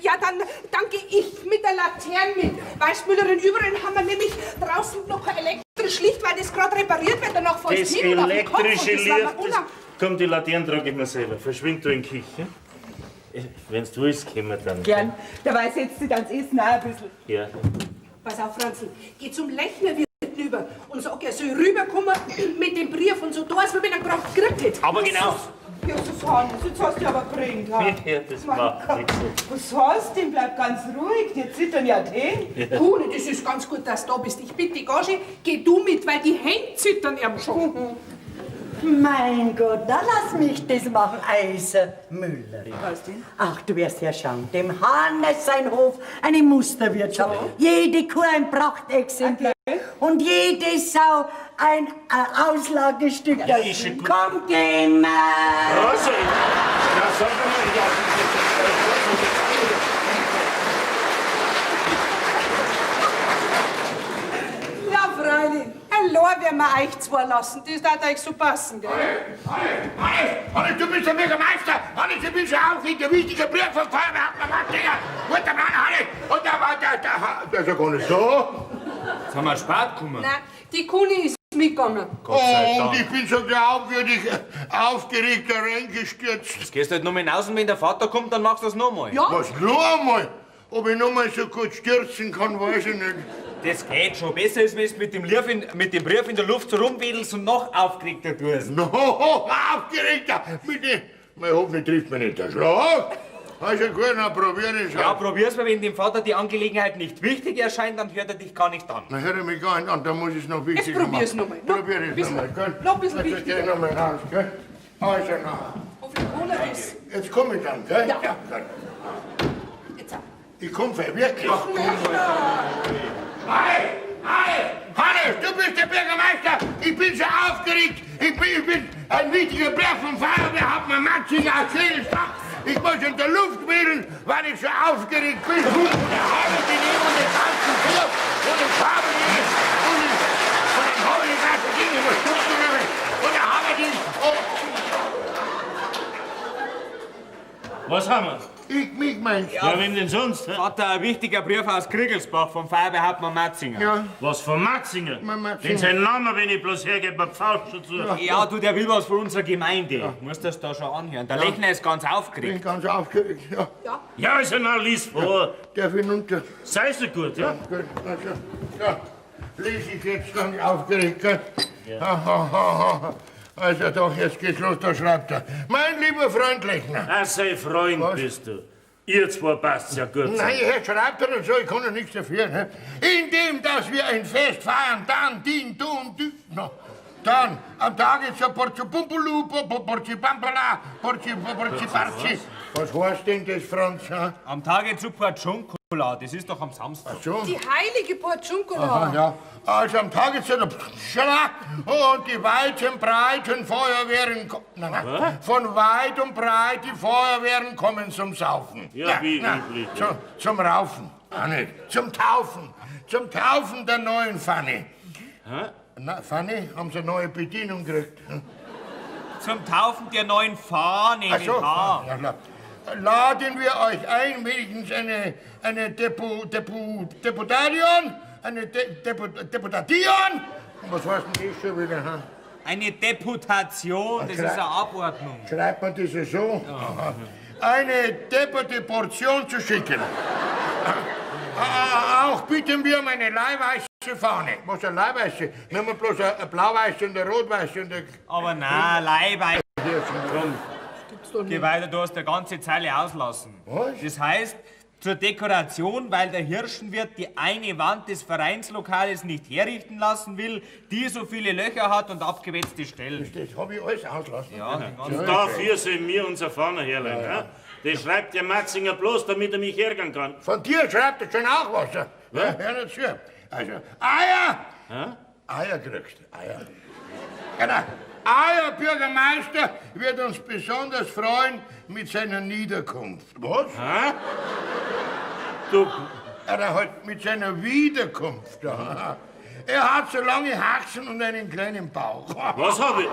Ja, dann geh ich mit der Laterne mit. Weißt, Müllerin, überall haben wir nämlich draußen noch ein elektrisch Licht, weil das gerade repariert wird. Danach fällt Das es hin und auf den Kopf und elektrische das war mir Licht, komm, die Laterne trage ich mir selber. Verschwind du in die Küche. Wenn's du willst, können wir dann. Gern. Dabei setzt sie dann das Essen auch ein bisschen. Ja. Pass auf, Franzl, geh zum Lechnerwirt rüber und sag, er soll rüberkommen mit dem Brief und so da, als wenn er gerade gekriegt hätte. Aber genau. Ja, Susanne, jetzt hast du dich aber gebringt. Ja, das macht nichts. Was hast du denn? Bleib ganz ruhig, dir zittern ja die Hände. Kuhne, das ist ganz gut, dass du da bist. Ich bitte die Gage, geh du mit, weil die Hände zittern ihm schon. Mein Gott, dann lass mich das machen, Eisermüllerin. Was denn? Ach, du wirst ja schauen, dem Hannes sein Hof eine Musterwirtschaft. Jede Kuh ein Prachtexemplar und jede Sau ein Auslagestück. Ja, ist schon gut. Komm, geh mal! Also, ja, sag mal, ja. Ja, freilich. Allein werden wir euch zwei lassen. Das darf euch so passen, gell? Hannes, du bist der Bürgermeister. Hannes, du bist ja auch der wichtige Brief vom Feuerwehrhauptmann Martinger. Guter Mann, Hannes. Und da war der ist ja gar nicht so. Jetzt haben wir spät gekommen. Nein, die Kuni ist mitgegangen. Gott sei Und Dank. ich bin so glaubwürdig aufgeregt da reingestürzt. Jetzt gehst du halt noch mal hinaus und wenn der Vater kommt, dann machst du das noch mal. Ja, Was, nur einmal? Ob ich noch mal so gut stürzen kann, weiß ich nicht. Das geht schon. Besser ist, wenn du mit dem Brief in der Luft so rumwedelst und noch aufgeregter tust. No, aufgeregter. Bitte. Hoffentlich trifft mich nicht der Schlag. Also gut, dann probier ich Ja, auch. probier's mal, wenn dem Vater die Angelegenheit nicht wichtig erscheint, dann hört er dich gar nicht an. Dann hört er mich gar nicht an, dann muss ich es noch wichtiger Jetzt probier's machen. noch mal. Probier es Bisschen- noch mal, gell? noch ein bisschen Also wichtiger. geh noch mal raus, gell? Also noch. hoffentlich Cola ist. Jetzt komm ich dann, gell? Ja. gut. Jetzt auch. Ich komm für wirklich. Hannes, du bist der Bürgermeister. Ich bin so aufgeregt. Ich bin ein wichtiger Brief vom Feuerwehrhauptmann Matzinger aus Schlegelsbach. Ich muss in der Luft wedeln, weil ich so aufgeregt bin. Und ich habe die neben den ganzen Tür und ich habe die und dann habe ich die ganze Dinge überstanden und dann habe ich die... Was haben wir? Ich mein's. Ja, wen denn sonst? Hä? Vater, ein wichtiger Brief aus Kriegelsbach vom Feuerwehrhauptmann Matzinger. Ja. Was von Matzinger? Matzinger. Den sein Name, wenn ich bloß hergebe, mir pfeift schon zu. Ja, du, der will was von unserer Gemeinde. Ja. Musst das da schon anhören. Der Lechner ist ganz Ich bin aufgeregt. ganz aufgeregt. Ja. Ja, also na, lies vor. Darf ich runter? Sei so gut, ja? Gut, also, ja, lese ich jetzt dann aufgeregt, gell? Also doch, jetzt geht's los, da schreibt er. Mein lieber Freund Lechner. Ah, sei Freund Was? bist du. Ihr zwei passt's ja gut. Nein, Herr schreibt er und so, ich kann ja nichts dafür. Ne? Indem, dass wir ein Fest feiern, dann, dann, am Tage zur Porci Pumpulu, Porci Pampala, Porci Parci. Was heißt denn das, Franz? Ha? Am Tage zu Porciuncola, das ist doch am Samstag. So? Die heilige Porciuncola. Aha, ja. Also am Tage zu der und die weiten, breiten Feuerwehren, von weit und breit die Feuerwehren kommen zum Saufen. Ja, wie üblich. Zum Raufen, nicht. Zum Taufen der neuen Fanny. Na, Fanny, haben sie eine neue Bedienung gekriegt? Zum Taufen der neuen Fahne Ach mit so, H. ja, klar. Laden wir euch ein, wenigstens eine Deputation, Deputation. Was heißt denn das schon wieder? Ha? Eine Deputation, das ist eine Abordnung. Schreibt man das so? Aha. Eine doppelte Portion zu schicken. Auch bitten wir um eine leihweiße Fahne. Was eine leihweiße? Wir haben bloß eine blau-weiße und eine rot-weiße und eine... Aber nein, Leihweise. Komm. Geh weiter, du hast eine ganze Zeile auslassen. Was? Das heißt, zur Dekoration, weil der Hirschenwirt die eine Wand des Vereinslokales nicht herrichten lassen will, die so viele Löcher hat und abgewetzte Stellen. Das habe ich alles auslassen. Ja, den ganzen Und dafür sollen wir unser Fahner herleihen. Ja. Das schreibt der Matzinger bloß, damit er mich ärgern kann. Von dir schreibt er schon auch was. Ja, hör nicht zu. Also, Eier! Eier kriegst du, Eier. Genau. Euer Bürgermeister wird uns besonders freuen mit seiner Niederkunft. Was? Hä? Du, Halt mit seiner Wiederkunft. Ja. Er hat so lange Haxen und einen kleinen Bauch. was hab ich?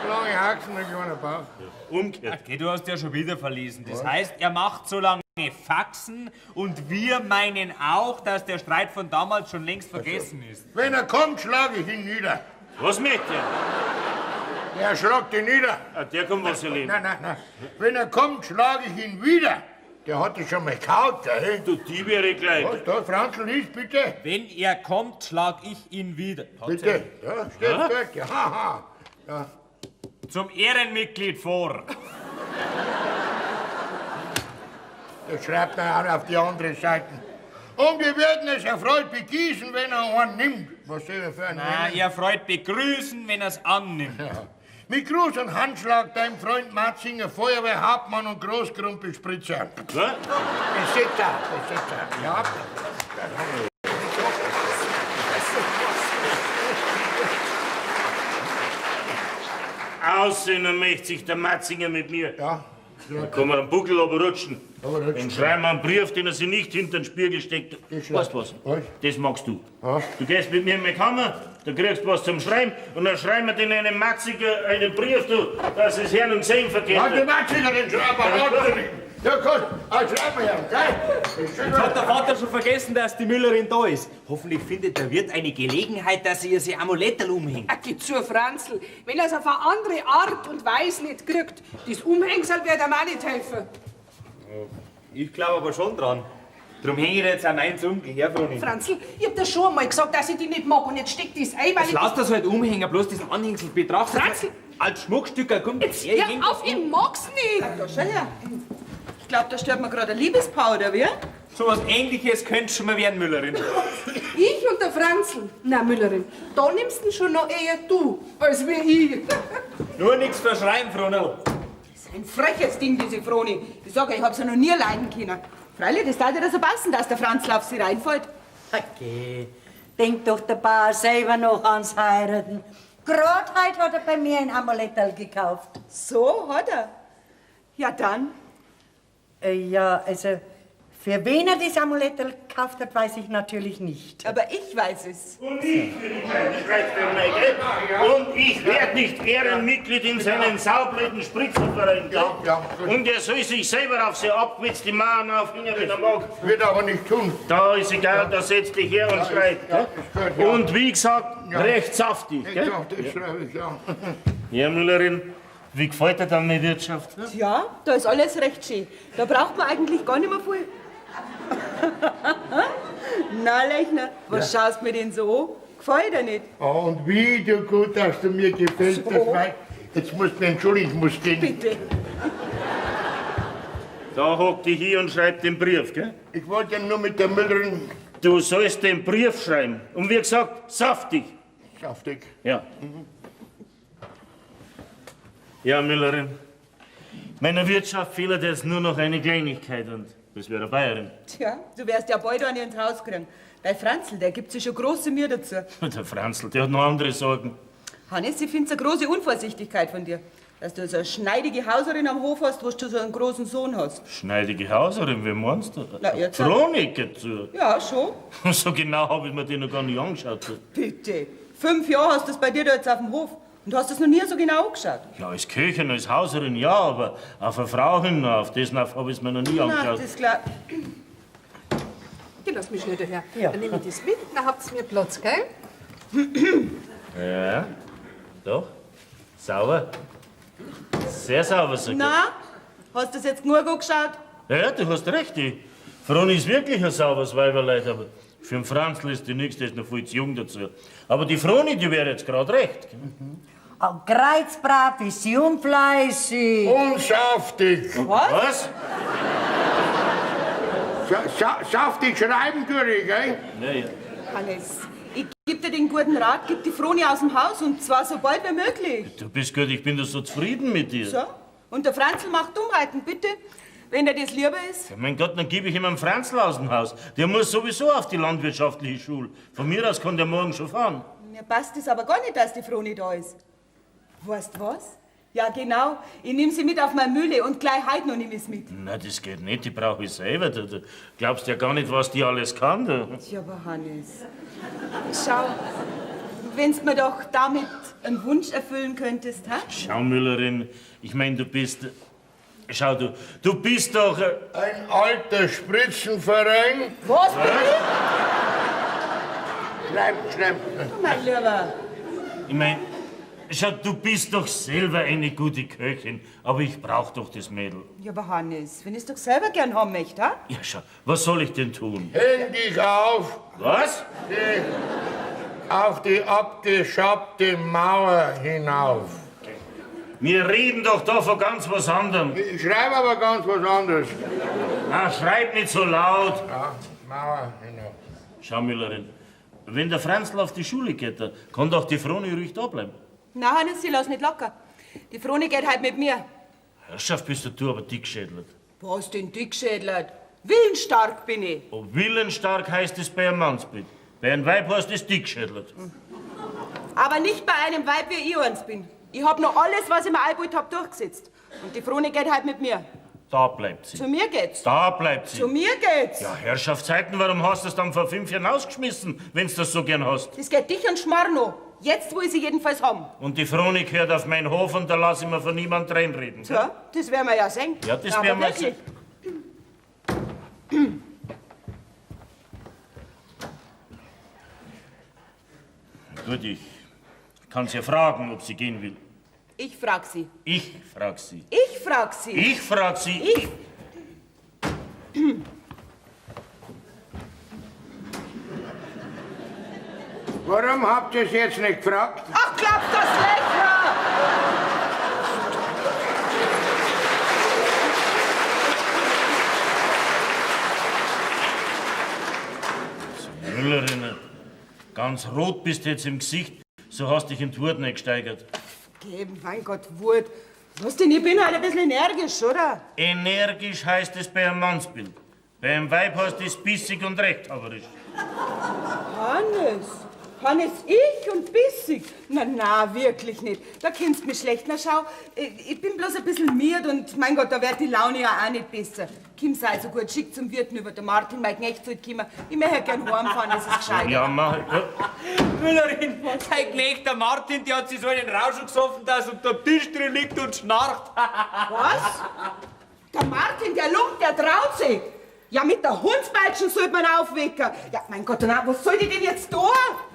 Lange Haxen und ein kleiner Bauch. Umgekehrt. Okay, du hast ja schon wieder verlesen. Das heißt, er macht so lange Faxen und wir meinen auch, dass der Streit von damals schon längst vergessen ist. Wenn er kommt, schlage ich ihn nieder. Was möchte er? Er schlagt ihn nieder. Ah, der kommt was erleben. Nein. Wenn er kommt, schlage ich ihn wieder. Der hat dich schon mal kaut, gell? Du, die wäre gleich. Was, da, Franzl, lies bitte. Wenn er kommt, schlag ich ihn wieder. Bitte. Ja, steht dort. Ja, haha. Ja. Zum Ehrenmitglied vor. Das schreibt man auch auf die andere Seite. Und wir werden es erfreut begießen, wenn er einen nimmt. Was soll er für einen Na, nehmen? er freut begrüßen, wenn er es annimmt. Ja. Mit Gruß und Handschlag dein Freund Matzinger, Feuerwehrhauptmann und Großkrumpelspritzer. Was? Besitzer. Ja. Aussehen möchte sich der Matzinger mit mir. Ja. Da kann man am Buckel aber rutschen. Aber rutschen. Dann schreiben wir einen Brief, den er sich nicht hinter den Spiegel steckt. Weißt du was? Was? Das magst du. Ja. Du gehst mit mir in meine Kammer, da kriegst du was zum Schreiben und dann schreiben wir den einen Matzinger einen Brief, du, dass es Herrn und Sehen verkehrt Hat der wird. Matzinger den Schreiber? Ja, gut. Schreib mir ja. Jetzt hat der Vater schon vergessen, dass die Müllerin da ist. Hoffentlich findet der Wirt eine Gelegenheit, dass er sie Amuletterl umhängt. Geh zu, Franzl. Wenn er es auf eine andere Art und Weise nicht kriegt, das Umhängsel wird ihm auch nicht helfen. Ich glaube aber schon dran. Drum hänge ich jetzt an meins um. Geh her, Froni. Franzl, ich hab dir schon einmal gesagt, dass ich dich nicht mag und jetzt steckt das ein, weil Jetzt lass das halt umhängen, bloß das Anhängsel betrachtet. Franzl! Als Schmuckstück, komm. Jetzt hör auf, ich mag's nicht! Da schau her. Ich glaube, da stört mir gerade ein Liebespaar, oder wie? So was Ähnliches könnte schon mal werden, Müllerin. Ich und der Franzl? Na, Müllerin, da nimmst du schon noch eher du, als wie ich. Nur nichts verschreien, Fronel. Ein freches Ding, diese Froni. Ich sage, ich habe sie noch nie leiden können. Freilich, das darf ja so passen, dass der Franzl auf sie reinfällt. Okay, denk doch der Bauer selber noch ans Heiraten. Gerade heute hat er bei mir ein Amuletterl gekauft. So hat er. Ja, dann. Ja, also, für wen er das Amuletterl gekauft hat, weiß ich natürlich nicht. Aber ich weiß es. Und ich für die kleine Streitfirma, gell? Und ich werde nicht Ehrenmitglied in seinen saublöden Spritzenverein, gell? Ja, gut. Und er soll sich selber auf seine abgewitzte Mauern aufhängen, wenn er mag. Wird aber nicht tun. Da ist egal, da setzt dich her und schreit, Ja, gell? ist gut, ja. Und wie gesagt, recht saftig, gell? Ja, das schreibe ich, ja. Ja, Müllerin, wie gefällt dir dann die Wirtschaft? Ne? Ja, da ist alles recht schön. Da braucht man eigentlich gar nicht mehr viel. Na, Lechner, was schaust du mir denn so an? Gefällt dir nicht? Oh, und wie du gut, dass du mir gefällt, das weiß. Jetzt musst du mir entschuldigen, ich muss gehen. Bitte. Da hockt dich hier und schreibt den Brief, gell? Ich wollte ja nur mit der Müllerin Du sollst den Brief schreiben. Und wie gesagt, saftig. saftig. Ja. Ja, Müllerin. Meiner Wirtschaft fehlt jetzt nur noch eine Kleinigkeit und das wäre eine Bayerin. Tja, du wirst ja bald eine ins Haus kriegen. Bei Franzl, der gibt sich schon große Mühe dazu. Der Franzl, der hat noch andere Sorgen. Hannes, ich finde es eine große Unvorsichtigkeit von dir, dass du so eine schneidige Hauserin am Hof hast, wo du so einen großen Sohn hast. Schneidige Hauserin, wie meinst du? Na, jetzt- Veronika zu. Ja, schon. So genau habe ich mir die noch gar nicht angeschaut. Bitte. 5 Jahre hast du das bei dir da jetzt auf dem Hof und hast das noch nie so genau angeschaut. Ja, als Köchin, als Hauserin ja, aber auf eine Frau hin, auf das habe ich es mir noch nie Na, angeschaut. das ist klar. Geh, lass mich schnell daher. Ja. Dann nehme ich das mit, dann habt ihr mir Platz, gell? Ja, doch. Sauber. Sehr sauber sogar. Na, hast du das jetzt genug angeschaut? Ja, du hast recht. Die Froni ist wirklich ein sauberes Weiberleid, aber für den Franzl ist die nix, der ist noch viel zu jung dazu. Aber die Froni, die wäre jetzt gerade recht. Oh, kreuzbrav ist sie unfleißig. Und saftig. Was? Saftig schreiben tue ich, gell? Ja, ja. Hannes, ich gebe dir den guten Rat, gib die Froni aus dem Haus und zwar so bald wie möglich. Du bist gut, ich bin doch so zufrieden mit dir. So? Und der Franzl macht Dummheiten, bitte. Wenn dir das lieber ist. Ja, mein Gott, dann gebe ich ihm einen Franzl aus dem Haus. Der muss sowieso auf die landwirtschaftliche Schule. Von mir aus kann der morgen schon fahren. Mir passt es aber gar nicht, dass die Frau nicht da ist. Weißt was? Ja, genau. Ich nehme sie mit auf meine Mühle und gleich heute noch nehme ich es mit. Na, das geht nicht, die brauche ich selber. Du glaubst ja gar nicht, was die alles kann. Du. Ja, aber Hannes, schau, wenn's mir doch damit einen Wunsch erfüllen könntest, ha? Schau, Müllerin, ich meine, du bist... Schau, du bist doch... Ein alter Spritzenverein. Was? Schreib. Mein Lieber. Ich meine, schau, du bist doch selber eine gute Köchin, aber ich brauch doch das Mädel. Ja, aber Hannes, wenn ich es doch selber gern haben möchte, ha? Ja, schau, was soll ich denn tun? Häng dich auf. Was? Auf die abgeschabte Mauer hinauf. Wir reden doch da von ganz was anderem. Ich schreibe aber ganz was anderes. Na, schreib nicht so laut. Ja, Mauer hinauf. Schau, Müllerin, wenn der Franzl auf die Schule geht, da kann doch die Froni ruhig da bleiben. Na, Hannes, sie lass nicht locker. Die Froni geht halt mit mir. Herrschaft, bist du aber dickschädelt. Was denn dickschädlert? Willensstark bin ich. Ob willensstark heißt es bei einem Mannsbild. Bei einem Weib heißt es dickschädelt. Aber nicht bei einem Weib, wie ich eins bin. Ich hab noch alles, was ich mir eingebaut hab, durchgesetzt. Und die Froni geht halt mit mir. Da bleibt sie. Zu mir geht's. Da bleibt sie. Zu mir geht's. Ja, Herrschaftszeiten, warum hast du es dann vor 5 Jahren ausgeschmissen, wenn du das so gern hast? Das geht dich und Schmarno. Jetzt will ich sie jedenfalls haben. Und die Froni gehört auf meinen Hof und da lasse ich mir von niemand reinreden. So, das werden wir ja sehen. Ja, das Aber werden wir wirklich. sehen. Gut, ich kann sie fragen, ob sie gehen will. Ich frag sie. Ich frag sie. Ich frag sie. Ich frag sie. Ich. Warum habt ihr es jetzt nicht gefragt? Ach, klappt das Lächer! Müllerin, ganz rot bist du jetzt im Gesicht, so hast dich in die Wut nicht gesteigert. Geben, mein Gott, Wut. Was denn, ich bin halt ein bisschen energisch, oder? Energisch heißt es bei einem Mannsbild. Bei einem Weib heißt es bissig und rechthaberisch. Hannes, ich und bissig? Na, wirklich nicht. Da kennst du mich schlecht. Na, schau, ich bin bloß ein bisschen miert und, mein Gott, da wird die Laune ja auch nicht besser. Kim sei so gut, schick zum Wirten über. Der Martin, mein Knecht, soll kommen. Ich möchte gern heimfahren, das ist gescheit. Ja, mach. Ja. Müllerin, dein Knecht, der Martin, der hat sich so einen Rauschen gesoffen, dass er unter dem Tisch drin liegt und schnarcht. Was? Der Martin, der Lump, der traut sich. Ja, mit der Hundspeitschen sollte man aufwecken. Ja, mein Gott, na, was soll ich denn jetzt tun?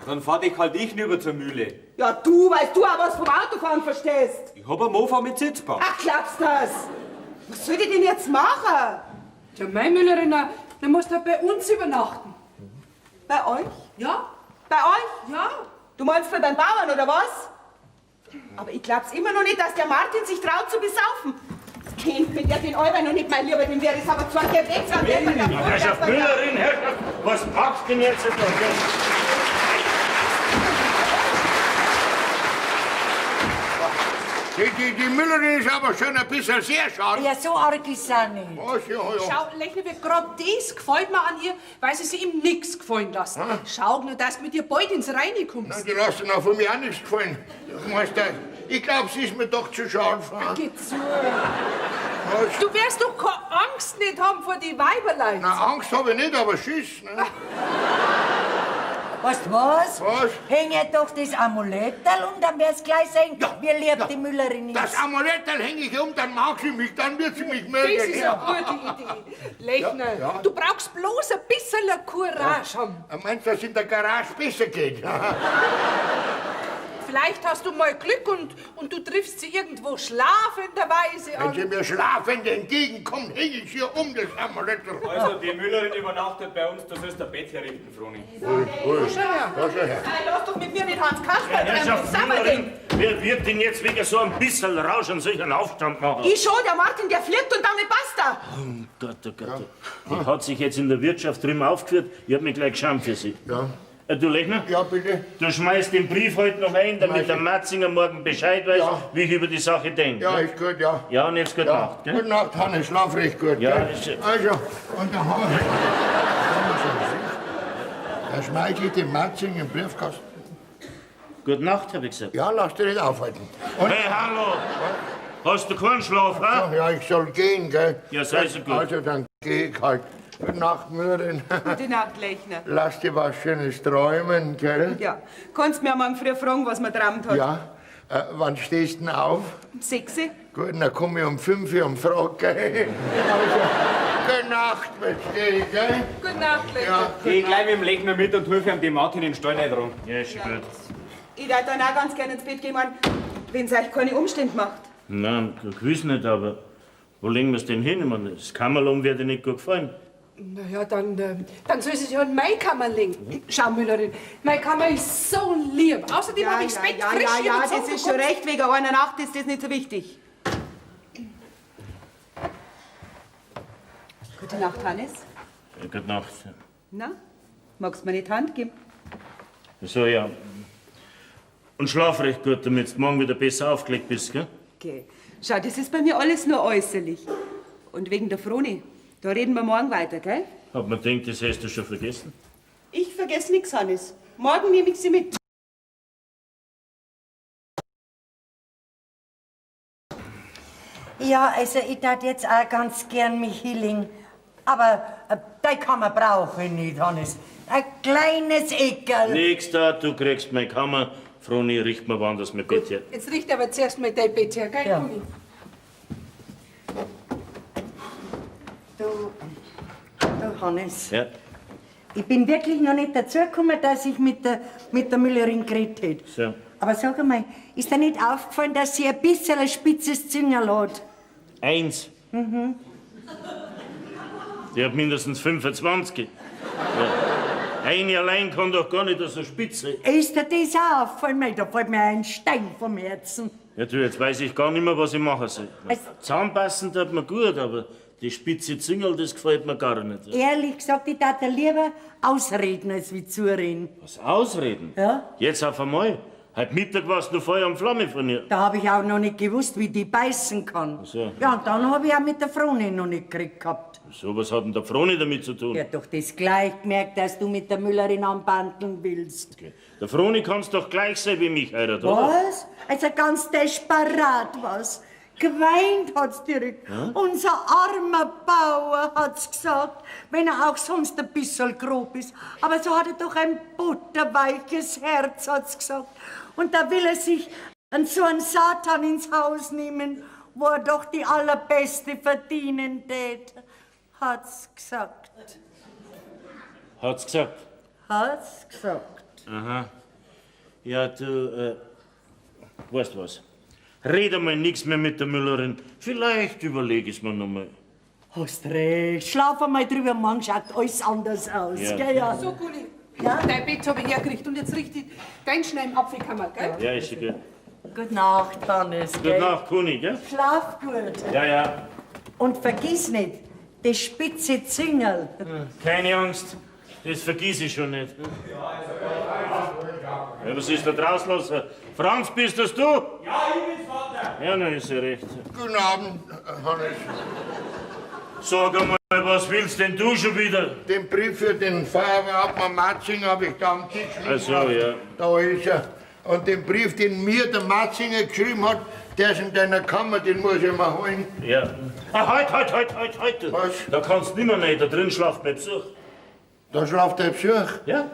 Dann fahr dich halt ich rüber zur Mühle. Ja, du, weißt du auch was vom Autofahren verstehst? Ich hab ein Mofa mit Sitzbank. Ach, glaubst du das? Was soll ich denn jetzt machen? Ja, meine Müllerin, dann musst du halt bei uns übernachten. Bei euch? Ja? Bei euch? Ja? Du meinst bei beim Bauern, oder was? Aber ich glaub's immer noch nicht, dass der Martin sich traut zu besaufen. Kind, mit der den Eurer noch nicht, mein Lieber, dem wäre es aber zwar der Weg, dann wäre man da. Herrschaft Müllerin, Herrschaft, was machst du denn jetzt da? Die Müllerin ist aber schon ein bisschen sehr schade. Ja, so arg ist es auch nicht. Was? Ja. Schau, Lechner, wie gerade das gefällt mir an ihr, weil sie sich ihm nichts gefallen lassen. Schau nur, dass du mit ihr bald ins Reine kommst. Na, die lassen auch von mir auch nichts gefallen. Meister, ich glaube, sie ist mir doch zu schade, Frau. Geh zu. Was? Du wirst doch keine Angst nicht haben vor die Weiberlein. Na, Angst habe ich nicht, aber Schiss. Ne? Weißt du was? Was? Hänge doch das Amulettel und dann wirst du gleich sehen, wie lieb die Müllerin ist. Das Amulettel hänge ich um, dann mag sie mich, dann wird sie mich Das mögen. ist eine gute Idee. Lechner, Ja. du brauchst bloß ein bisschen Courage haben. Meinst du, dass in der Garage besser geht? Vielleicht hast du mal Glück und du triffst sie irgendwo schlafenderweise Wenn sie an. mir schlafend entgegenkommt, hänge ich hier um das Amulettel. Also, die Müllerin übernachtet bei uns, du sollst ein Bett herrichten, Froni. Schau her. Lass doch mit mir nicht Hans Kasper Herrschaft Müllerin, wer wird denn jetzt wegen so ein bisschen Rausch und solch einen Aufstand machen? Ich schon, der Martin, der fliegt und damit passt er. Oh Gott, oh Gott. Die hat sich jetzt in der Wirtschaft drüben aufgeführt, ich hab mich gleich geschämt für sie. Ja. Du Lechner? Ja, bitte. Du schmeißt den Brief heute noch ein, damit der Matzinger morgen Bescheid weiß, Ja. wie ich über die Sache denke. Ja, ist gut, ja. Ja, und jetzt gute Ja. Nacht. Gell? Gute Nacht, Hannes, schlaf recht gut. Ja, gell? ist- Also, und dann haben wir... Da schmeiße ich den Matzinger im Briefkasten. Gute Nacht, hab ich gesagt. Ja, lass dich nicht aufhalten. Hey, hallo! Hast du keinen Schlaf, hä? Ja, ich soll gehen, gell? Ja, sei so gut. Also, dann geh ich halt. Gute Nacht, Mürrin. Gute Nacht, Lechner. Lass dir was Schönes träumen, gell? Ja, kannst mir morgen früh fragen, was man geträumt hat. Ja. Wann stehst du denn auf? Um 6 Uhr. Gut, dann komm ich um 5 Uhr und frag, gell? Also, gute Nacht, Betsy, gell? Gute Nacht, Lechner. Ja. Geh gleich mit dem Lechner mit und hilf ihm die Maut in den Stall nicht rum. Ja, ist schon gut. Ich würde dann auch ganz gerne ins Bett gehen, wenn es euch keine Umstände macht. Nein, gewiss nicht, aber wo legen wir es denn hin? Ich meine, das Kammerlum wird dir nicht gut gefallen. Na ja, dann soll sie sich halt in meine Kammer legen. Schau, Müllerin, meine Kammer ist so lieb. Außerdem habe ich das Bett frisch ja, überzogen das ist schon bekommen. recht. Wegen einer Nacht ist das nicht so wichtig. Gute Nacht, Hannes. Ja, gute Nacht. Na, magst du mir nicht die Hand geben? So, ja. Und schlaf recht gut, damit du morgen wieder besser aufgelegt bist, gell? Okay. Schau, das ist bei mir alles nur äußerlich. Und wegen der Froni, da reden wir morgen weiter, gell? Hab mir gedacht, das hast du schon vergessen. Ich vergesse nichts, Hannes. Morgen nehme ich sie mit. Ja, also ich tat jetzt auch ganz gern mich hinlegen. Aber die Kammer brauche ich nicht, Hannes. Ein kleines Eckerl. Nix da, du kriegst meine Kammer. Froni, richt mir woanders mein Bett her. Jetzt richte aber zuerst mal dein Bett her, gell, Ja. Kuni? Du, Hannes, Ja? ich bin wirklich noch nicht dazu gekommen, dass ich mit der Müllerin geredet hätte. So. Aber sag einmal, ist dir nicht aufgefallen, dass sie ein bisschen ein spitzes Züngerl hat? 1. Die hat mindestens 25. Ja. Eine allein kann doch gar nicht so spitze. Ist dir das auch aufgefallen? Mei, da fällt mir ein Stein vom Herzen. Ja, du, jetzt weiß ich gar nicht mehr, was ich machen soll. Also- Zahnpassen tut mir gut, aber die spitze Züngel, das gefällt mir gar nicht. Ehrlich gesagt, ich tat dir lieber ausreden, als wie zureden. Was, ausreden? Ja? Jetzt auf einmal? Heute Mittag warst du Feuer und Flamme von ihr. Da habe ich auch noch nicht gewusst, wie die beißen kann. Ach so. Ja, und dann habe ich auch mit der Froni noch nicht gekriegt gehabt. So, was hat denn der Froni damit zu tun? Ja, doch das gleich gemerkt, dass du mit der Müllerin anbandeln willst. Okay. Der Froni kann's doch gleich sein wie mich heiraten, oder? Was? Also ganz desperat was. Geweint hat's direkt. Unser armer Bauer hat's gesagt, wenn er auch sonst ein bisschen grob ist. Aber so hat er doch ein butterweiches Herz, hat's gesagt. Und da will er sich an so einen Satan ins Haus nehmen, wo er doch die allerbeste verdienen tät, hat's gesagt. Hat's gesagt? Hat's gesagt. Aha. Ja, du, weißt was? Red einmal nichts mehr mit der Müllerin. Vielleicht überlege ich's mir noch mal. Hast recht. Schlaf einmal drüber, morgen schaut alles anders aus. Ja. Gell, ja. So, Kuni, Ja? dein Bett habe ich hergekriegt und jetzt richte ich dein schnell im Apfelkammer, gell? Ja, ist gut. Gute Nacht, Hannes. Gute Nacht, Kuni, gell? Schlaf gut. Ja, ja. Und vergiss nicht, das spitze Züngerl. Keine Angst, das vergiss ich schon nicht. Ja, was ist da draußen los? Franz, bist das du? Ja, ich bin's, Vater. Ja, na, ist ja recht. Guten Abend, Hannes. Sag einmal, was willst denn du schon wieder? Den Brief für den Feuerwehrhauptmann Matzinger habe ich da am Tisch liegen. Ach so, ja. Da ist er. Und den Brief, den mir der Matzinger geschrieben hat, der ist in deiner Kammer, den muss ich mal holen. Ja. Ah, halt. Was? Da kannst du nimmer rein, da drin schlaft mein Besuch. Da schlaft dein Besuch. Ja?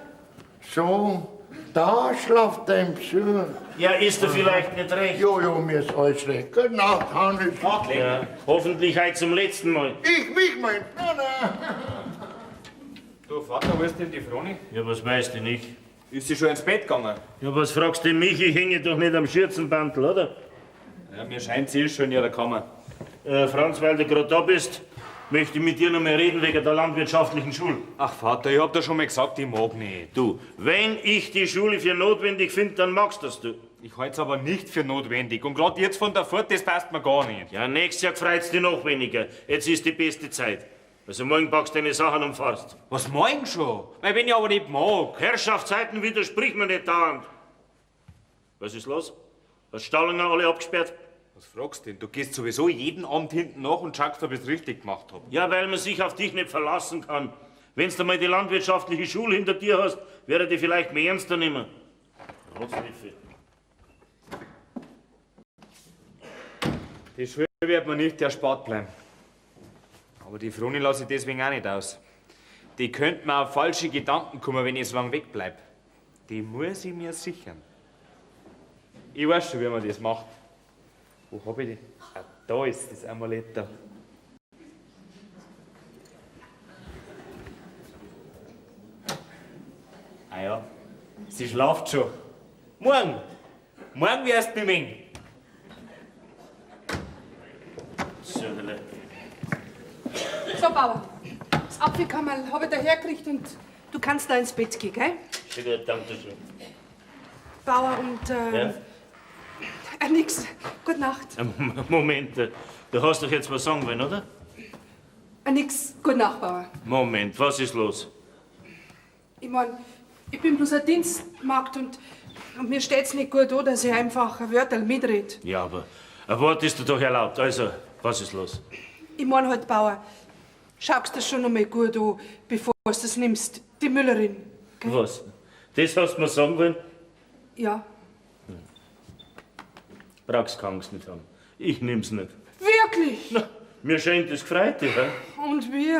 So, da schlaft dein Besuch. Ja, ist er vielleicht nicht recht? Jo, mir ist alles recht. Gute Nacht, Hannes. Ja, hoffentlich heute zum letzten Mal. Ich mich mein. Na. Du, Vater, wo ist denn die Froni? Ja, was weißt du nicht? Ist sie schon ins Bett gegangen? Ja, was fragst du mich? Ich hänge doch nicht am Schürzenbandel, oder? Ja, mir scheint, sie ist schon in ihrer Kammer. Franz, weil du gerade da bist, möchte ich mit dir noch mal reden wegen der landwirtschaftlichen Schule. Ach, Vater, ich hab dir schon mal gesagt, ich mag nicht. Du, wenn ich die Schule für notwendig finde, dann magst das du. Ich halte es aber nicht für notwendig. Und gerade jetzt von der Furt, das passt mir gar nicht. Ja, nächstes Jahr freut's dich noch weniger. Jetzt ist die beste Zeit. Also morgen packst du deine Sachen und fahrst. Was morgen schon? Weil wenn ich aber nicht mag. Herrschaftszeiten widersprich mir nicht dauernd. Was ist los? Hast Stallungen alle abgesperrt? Was fragst du denn? Du gehst sowieso jeden Abend hinten nach und schaust, ob ich es richtig gemacht habe. Ja, weil man sich auf dich nicht verlassen kann. Wenn du mal die landwirtschaftliche Schule hinter dir hast, wäre die vielleicht mehr ernster nehmen. Trotzdem. Die Schule wird mir nicht erspart bleiben. Aber die Froni lasse ich deswegen auch nicht aus. Die könnte mir auf falsche Gedanken kommen, wenn ich so lange wegbleibe. Die muss ich mir sichern. Ich weiß schon, wie man das macht. Wo hab ich die? Ah, da ist das Amulett da. Ah ja, sie schlaft schon. Morgen wirst du mich. Söderle. So, Bauer, das Apfelkammerl habe ich da hergekriegt und du kannst da ins Bett gehen, gell? Sehr gut, danke schön. Bauer und, Ja? nix. Gute Nacht. Moment, du hast doch jetzt was sagen wollen, oder? Nix. Gute Nacht, Bauer. Moment, was ist los? Ich mein, ich bin bloß ein Dienstmagd und mir steht's nicht gut an, dass ich einfach ein Wörterl mitrede. Ja, aber ein Wort ist dir doch erlaubt. Also, was ist los? Ich mein halt, Bauer, schaust das schon einmal gut an, bevor du das nimmst. Die Müllerin. Gell? Was? Das hast du mir sagen wollen? Ja. Brauchst keine Angst nicht haben. Ich nehm's nicht. Wirklich? Na, mir scheint das gefreut, ja? Und wie?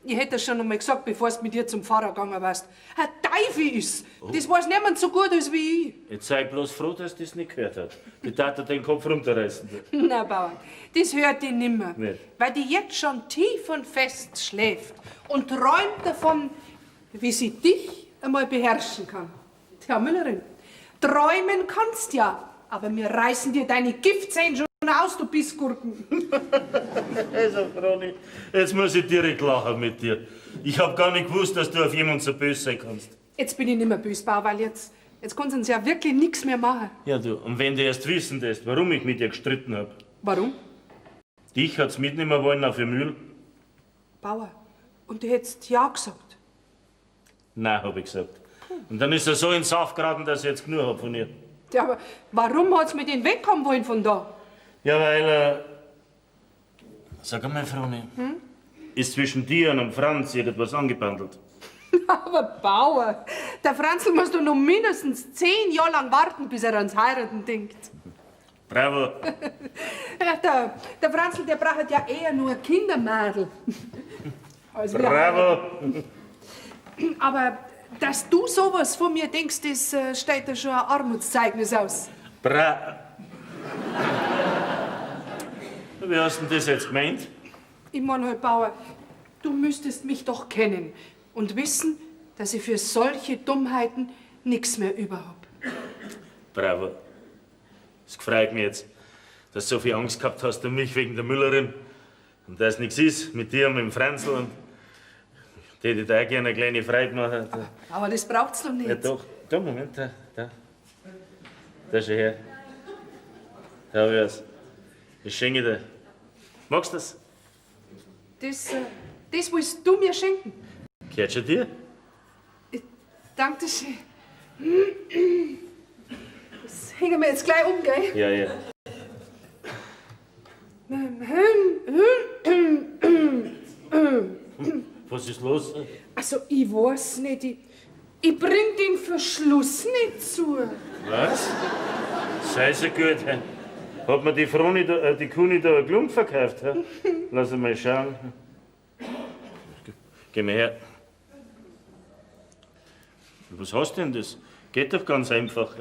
Ich hätte das schon einmal gesagt, bevor du mit dir zum Pfarrer gegangen warst. Ein Teufel ist. Das weiß niemand so gut als wie ich. Jetzt sei bloß froh, dass das nicht gehört hat. Die tat dir den Kopf runterreißen. Na, Bauer, das hört die nimmer. Nicht? Weil die jetzt schon tief und fest schläft und träumt davon, wie sie dich einmal beherrschen kann. Tja, Müllerin, träumen kannst ja, aber wir reißen dir deine Giftzähne schon aus, du Bissgurken. Also, Froni, jetzt muss ich direkt lachen mit dir. Ich hab gar nicht gewusst, dass du auf jemanden so böse sein kannst. Jetzt bin ich nicht mehr böse, Bauer, weil jetzt können sie uns ja wirklich nichts mehr machen. Ja, du, und wenn du erst wissen lässt, warum ich mit dir gestritten hab. Warum? Dich hat's mitnehmen wollen auf ihr Mühl? Bauer, und du hättest ja gesagt. Nein, hab ich gesagt. Und dann ist er so in den Saft geraten, dass ich jetzt genug hab von ihr. Ja, aber warum hat's mit ihnen wegkommen wollen von da? Ja, weil, sag einmal, Froni, ist zwischen dir und dem Franz irgendwas angebandelt? Aber Bauer, der Franzl muss doch noch mindestens 10 Jahre lang warten, bis er ans Heiraten denkt. Bravo. Ja, der Franzl, der braucht ja eher nur ein Kindermädel. Also Bravo. Aber dass du sowas von mir denkst, das stellt ja schon ein Armutszeugnis aus. Wie hast du denn das jetzt gemeint? Ich mein halt, Bauer, du müsstest mich doch kennen und wissen, dass ich für solche Dummheiten nichts mehr über hab. Bravo. Es freut mich jetzt, dass du so viel Angst gehabt hast um mich wegen der Müllerin und dass nichts ist mit dir und mit dem Franzl und die hätte da auch gerne eine kleine Freude machen. Aber das braucht's doch nicht. Ja doch, da, Moment, da. Da schau her. Da hab ich was. Das schenke ich dir. Magst du das? Das willst du mir schenken. Gehört schon dir? Dankeschön. Das hängen wir jetzt gleich um, gell? Ja, ja. Was ist los? Also, ich weiß nicht, ich bring den Verschluss nicht zu. Was? Sei so gut. Hä? Hat mir die Froni da, die Kuni da eine Klump verkauft? Hä? Lass mal schauen. Geh mal her. Was hast du denn das? Geht doch ganz einfach.